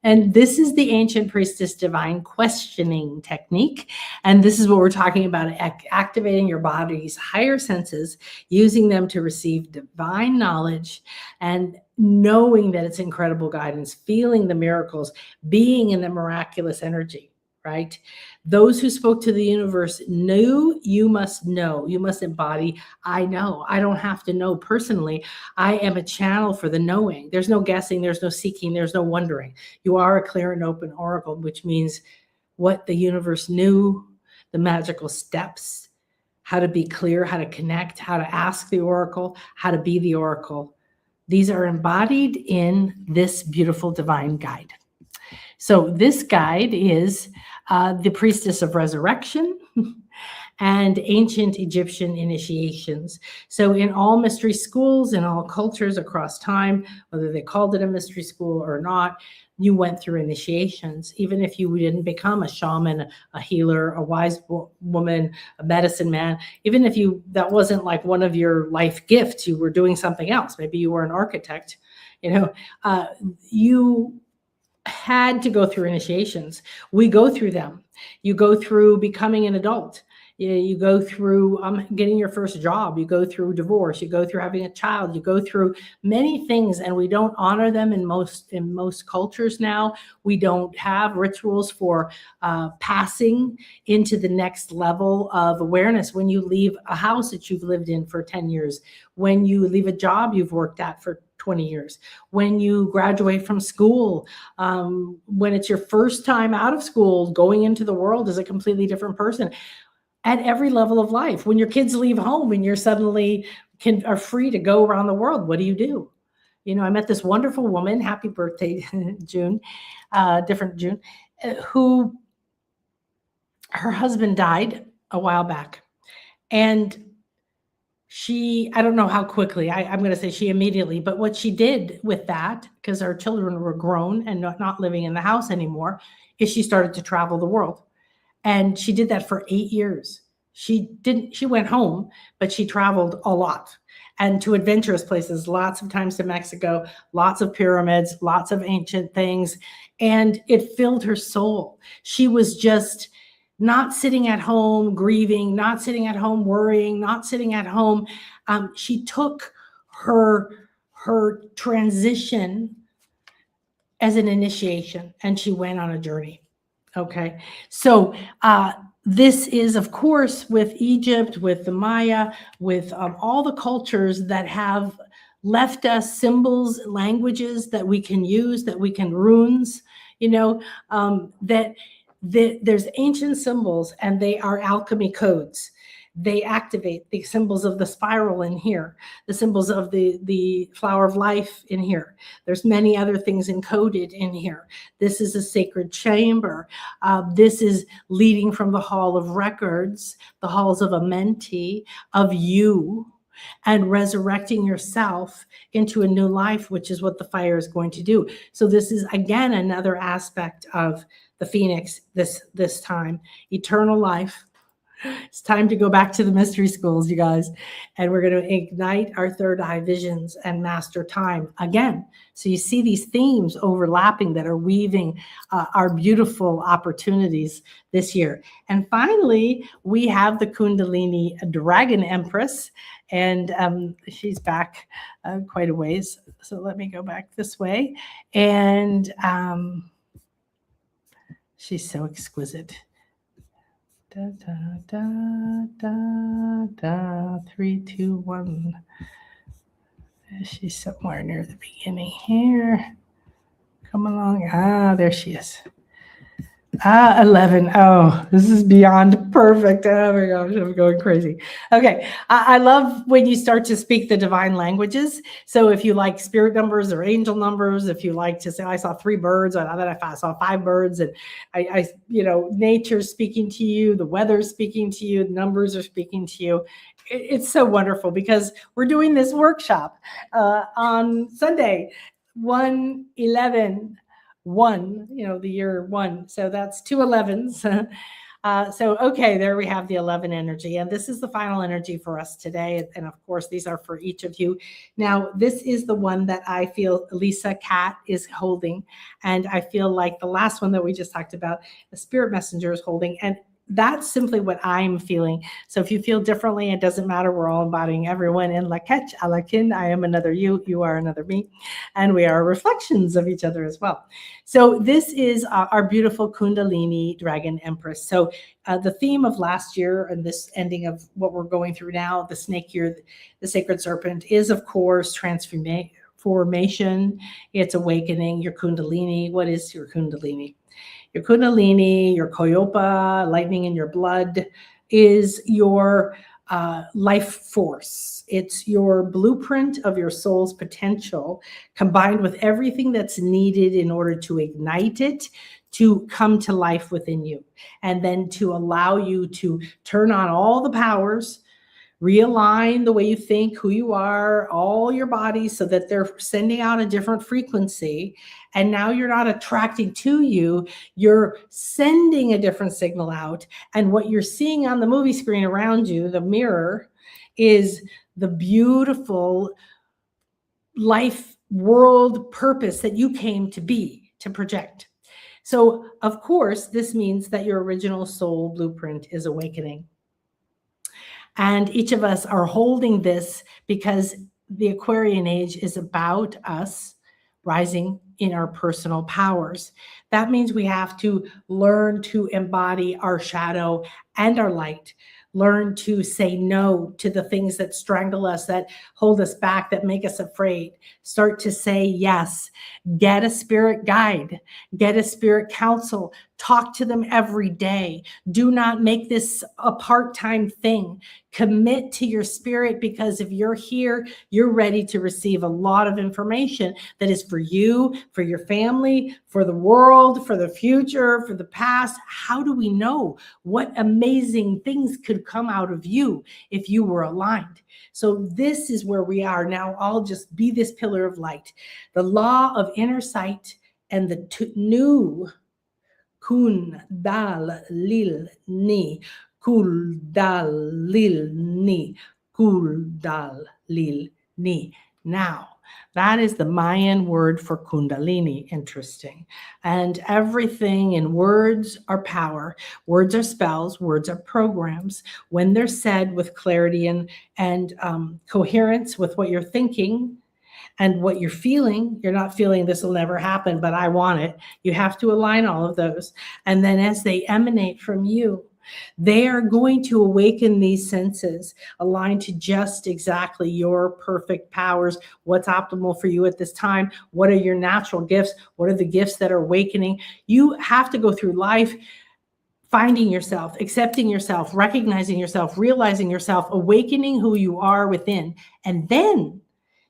And this is the Ancient Priestess Divine Questioning Technique. And this is what we're talking about, activating your body's higher senses, using them to receive divine knowledge and knowing that it's incredible guidance, feeling the miracles, being in the miraculous energy, right? Those who spoke to the universe knew. You must know. You must embody. I know. I don't have to know personally. I am a channel for the knowing. There's no guessing. There's no seeking. There's no wondering. You are a clear and open oracle, which means what the universe knew, the magical steps, how to be clear, how to connect, how to ask the oracle, how to be the oracle. These are embodied in this beautiful divine guide. So this guide is the Priestess of Resurrection and ancient Egyptian initiations. So in all mystery schools, in all cultures across time, whether they called it a mystery school or not, you went through initiations. Even if you didn't become a shaman, a healer, a wise woman, a medicine man, even if that wasn't like one of your life gifts, you were doing something else. Maybe you were an architect, you had to go through initiations. We go through them. You go through becoming an adult. You go through getting your first job. You go through divorce. You go through having a child. You go through many things, and we don't honor them in most cultures now. We don't have rituals for passing into the next level of awareness. When you leave a house that you've lived in for 10 years, when you leave a job you've worked at for 20 years, when you graduate from school, when it's your first time out of school, going into the world as a completely different person. At every level of life, when your kids leave home and you're suddenly are free to go around the world, what do? I met this wonderful woman, happy birthday, June, different June, who her husband died a while back. And I don't know how quickly, I'm going to say she immediately, but what she did with that, because our children were grown and not living in the house anymore, is she started to travel the world. And she did that for 8 years. She went home, but she traveled a lot and to adventurous places, lots of times to Mexico, lots of pyramids, lots of ancient things. And it filled her soul. She was just not sitting at home grieving, not sitting at home worrying, not sitting at home. She took her transition as an initiation and she went on a journey. Okay, so this is, of course, with Egypt, with the Maya, with all the cultures that have left us symbols, languages that we can use, that we can runes, that there's ancient symbols and they are alchemy codes. They activate the symbols of the spiral in here, the symbols of the flower of life in here. There's many other things encoded in here. This is a sacred chamber. This is leading from the hall of records, the halls of Amenti, of you, and resurrecting yourself into a new life, which is what the fire is going to do. So this is, again, another aspect of the Phoenix this time. Eternal life, It's time to go back to the mystery schools, you guys. And we're going to ignite our third eye visions and master time again. So you see these themes overlapping that are weaving our beautiful opportunities this year. And finally, we have the Kundalini Dragon Empress, and she's back quite a ways. So let me go back this way. And she's so exquisite. Da, da, da, da, da, 3, 2, 1. She's somewhere near the beginning here. Come along. There she is. 11. Oh, this is beyond perfect. Oh my gosh, I'm going crazy. Okay. I love when you start to speak the divine languages. So if you like spirit numbers or angel numbers, if you like to say, I saw 3 birds, or then I saw 5 birds, and nature's speaking to you, the weather's speaking to you, the numbers are speaking to you. It's so wonderful because we're doing this workshop on Sunday, 1/11. 1, the year 1. So that's 2 11s. Okay, there we have the 11 energy. And this is the final energy for us today. And of course, these are for each of you. Now, this is the one that I feel Lisa Cat is holding. And I feel like the last one that we just talked about, the Spirit Messenger is holding. And that's simply what I'm feeling. So if you feel differently, it doesn't matter. We're all embodying everyone in Lakech, Alakin. I am another you, you are another me. And we are reflections of each other as well. So this is our beautiful Kundalini Dragon Empress. So the theme of last year and this ending of what we're going through now, the snake year, the sacred serpent, is of course transformation. It's awakening your Kundalini. What is your Kundalini? Your Kundalini, your Koyopa, lightning in your blood, is your life force. It's your blueprint of your soul's potential, combined with everything that's needed in order to ignite it, to come to life within you, and then to allow you to turn on all the powers, realign the way you think, who you are, all your bodies, so that they're sending out a different frequency. And now you're not attracting to you, you're sending a different signal out. And what you're seeing on the movie screen around you, the mirror, is the beautiful life world purpose that you came to be, to project. So, of course, this means that your original soul blueprint is awakening. And each of us are holding this because the Aquarian age is about us rising in our personal powers. That means we have to learn to embody our shadow and our light, learn to say no to the things that strangle us, that hold us back, that make us afraid. Start to say yes. Get a spirit guide, get a spirit counsel, talk to them every day. Do not make this a part-time thing. Commit to your spirit, because if you're here, you're ready to receive a lot of information that is for you, for your family, for the world, for the future, for the past. How do we know what amazing things could come out of you if you were aligned? So this is where we are now. I'll just be this pillar of light. The law of inner sight and the new Kundalini. Kuldalini, Kuldalini. Now, that is the Mayan word for Kundalini. Interesting. And everything in words are power. Words are spells. Words are programs. When they're said with clarity and coherence with what you're thinking and what you're feeling, you're not feeling this will never happen, but I want it. You have to align all of those. And then as they emanate from you, they are going to awaken these senses, aligned to just exactly your perfect powers. What's optimal for you at this time? What are your natural gifts? What are the gifts that are awakening? You have to go through life finding yourself, accepting yourself, recognizing yourself, realizing yourself, awakening who you are within. And then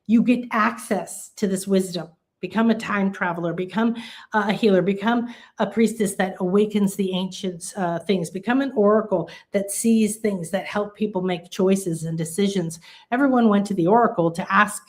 you get access to this wisdom. Become a time traveler, become a healer, become a priestess that awakens the ancient things, become an oracle that sees things, that help people make choices and decisions. Everyone went to the oracle to ask,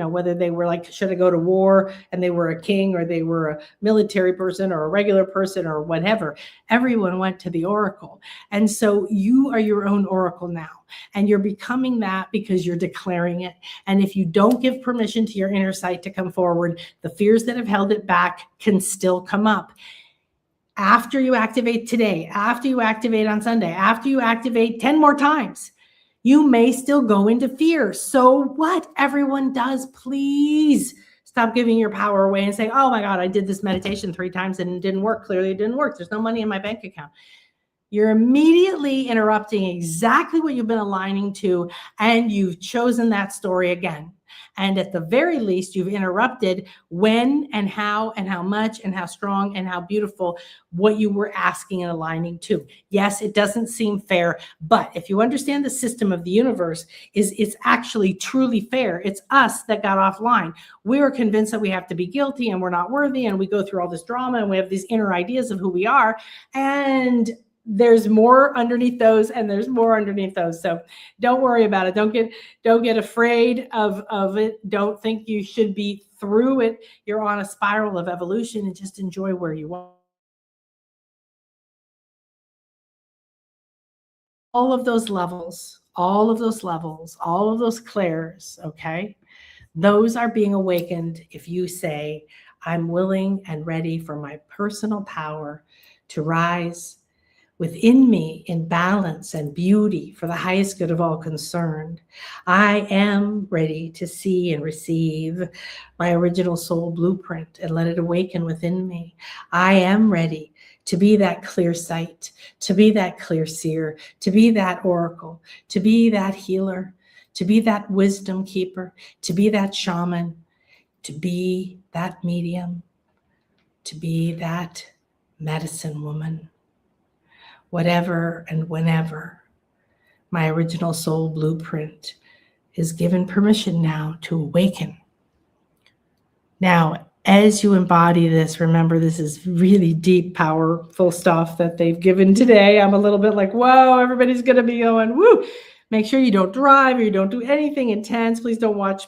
whether they were like, should I go to war, and they were a king, or they were a military person or a regular person or whatever. Everyone went to the oracle. And so you are your own oracle now. And you're becoming that because you're declaring it. And if you don't give permission to your inner sight to come forward, the fears that have held it back can still come up. After you activate today, after you activate on Sunday, after you activate 10 more times, you may still go into fear. So what everyone does, please stop giving your power away and say, oh my God, I did this meditation 3 times and it didn't work. Clearly it didn't work. There's no money in my bank account. You're immediately interrupting exactly what you've been aligning to, and you've chosen that story again. And at the very least, you've interrupted when and how much and how strong and how beautiful what you were asking and aligning to. Yes, it doesn't seem fair, but if you understand the system of the universe, it's actually truly fair. It's us that got offline. We were convinced that we have to be guilty and we're not worthy, and we go through all this drama and we have these inner ideas of who we are. And there's more underneath those, and there's more underneath those. So don't worry about it. Don't get afraid of it. Don't think you should be through it. You're on a spiral of evolution, and just enjoy where you are. All of those levels, all of those levels, all of those clairs, okay? Those are being awakened if you say, I'm willing and ready for my personal power to rise within me in balance and beauty for the highest good of all concerned. I am ready to see and receive my original soul blueprint and let it awaken within me. I am ready to be that clear sight, to be that clear seer, to be that oracle, to be that healer, to be that wisdom keeper, to be that shaman, to be that medium, to be that medicine woman. Whatever and whenever my original soul blueprint is given permission now to awaken. Now, as you embody this, remember this is really deep, powerful stuff that they've given today. I'm a little bit like, whoa, everybody's going to be going, woo. Make sure you don't drive or you don't do anything intense. Please don't watch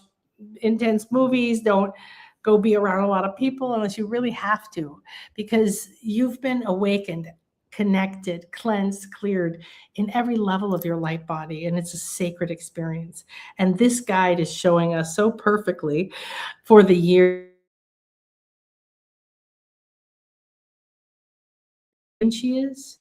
intense movies. Don't go be around a lot of people unless you really have to, because you've been awakened, connected, cleansed, cleared in every level of your light body, and it's a sacred experience. And this guide is showing us so perfectly for the year she is.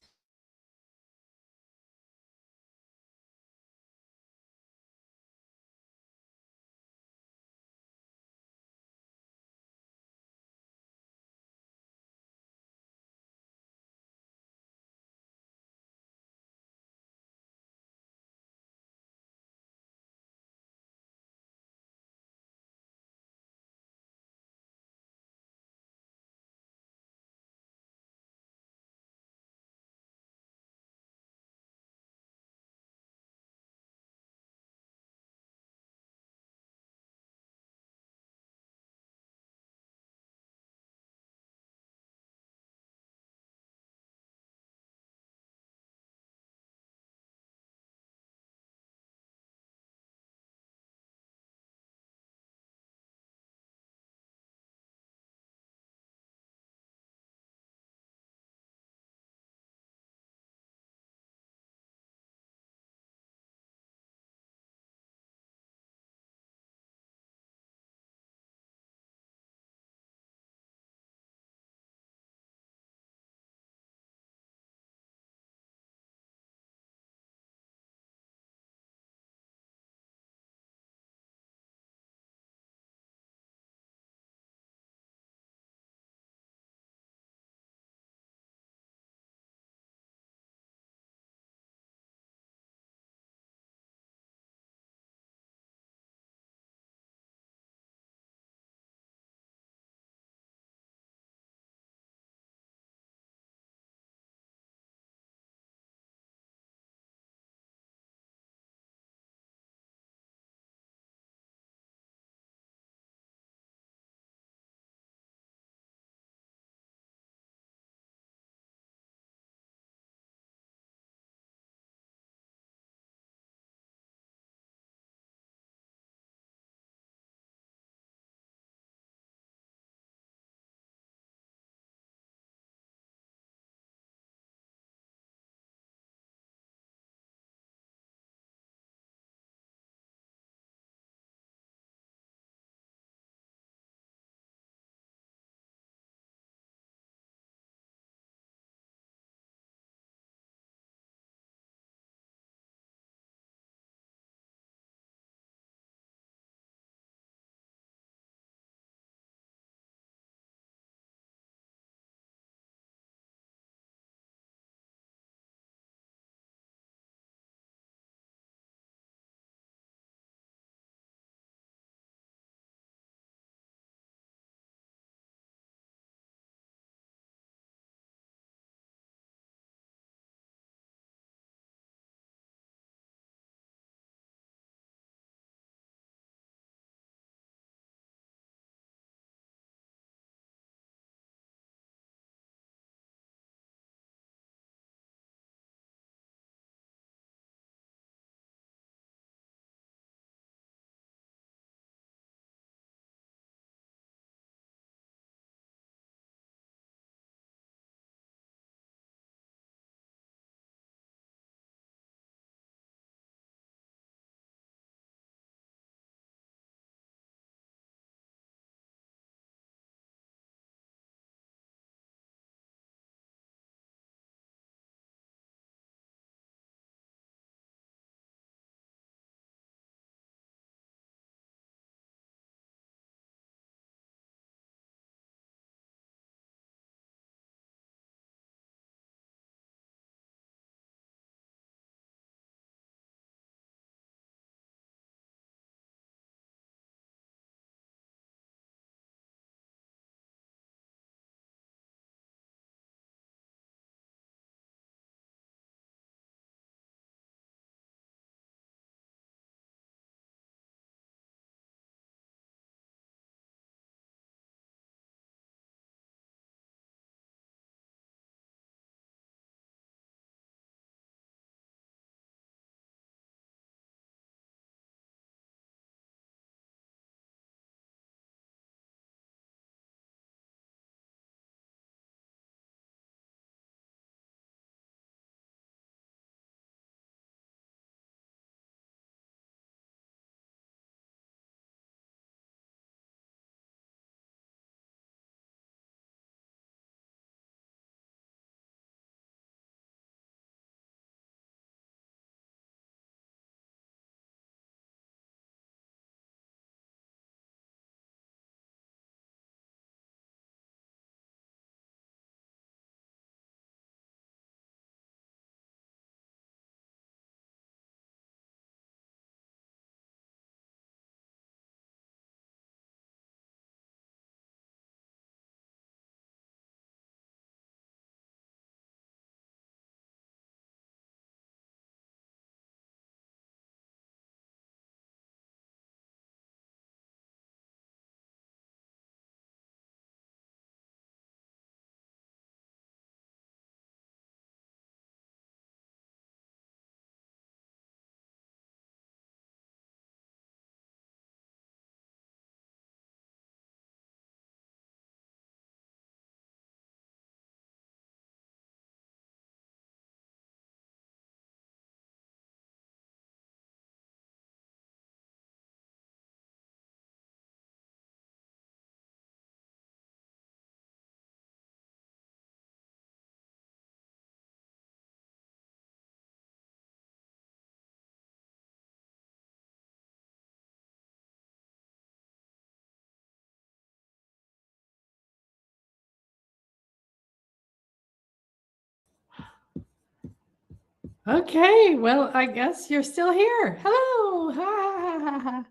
Okay, well, I guess you're still here. Hello. Ha.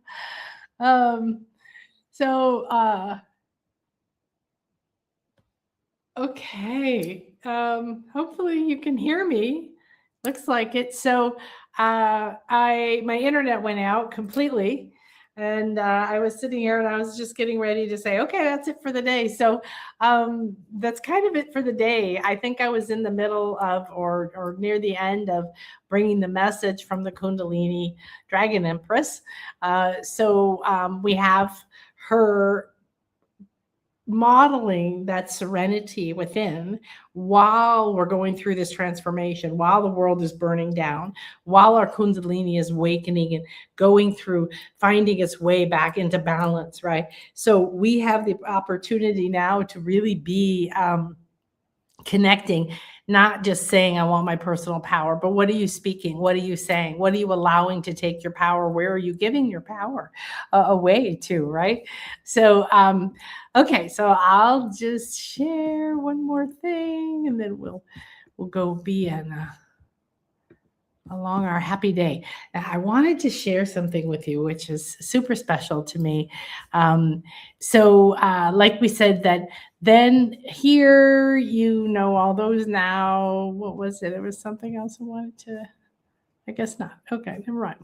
Um, so okay. Hopefully you can hear me. Looks like it. So I my internet went out completely. And I was sitting here and I was just getting ready to say, okay, that's it for the day. So that's kind of it for the day. I think I was in the middle of or near the end of bringing the message from the Kundalini Dragon Empress. We have her modeling that serenity within while we're going through this transformation, while the world is burning down, while our Kundalini is awakening and going through finding its way back into balance, right? So we have the opportunity now to really be connecting, not just saying, I want my personal power, but what are you speaking? What are you saying? What are you allowing to take your power? Where are you giving your power away to, right? So, okay, so I'll just share one more thing and then we'll go be in along our happy day. I wanted to share something with you, which is super special to me. Like we said, that then here, all those now. What was it? There was something else I wanted to. I guess not. Okay, never mind.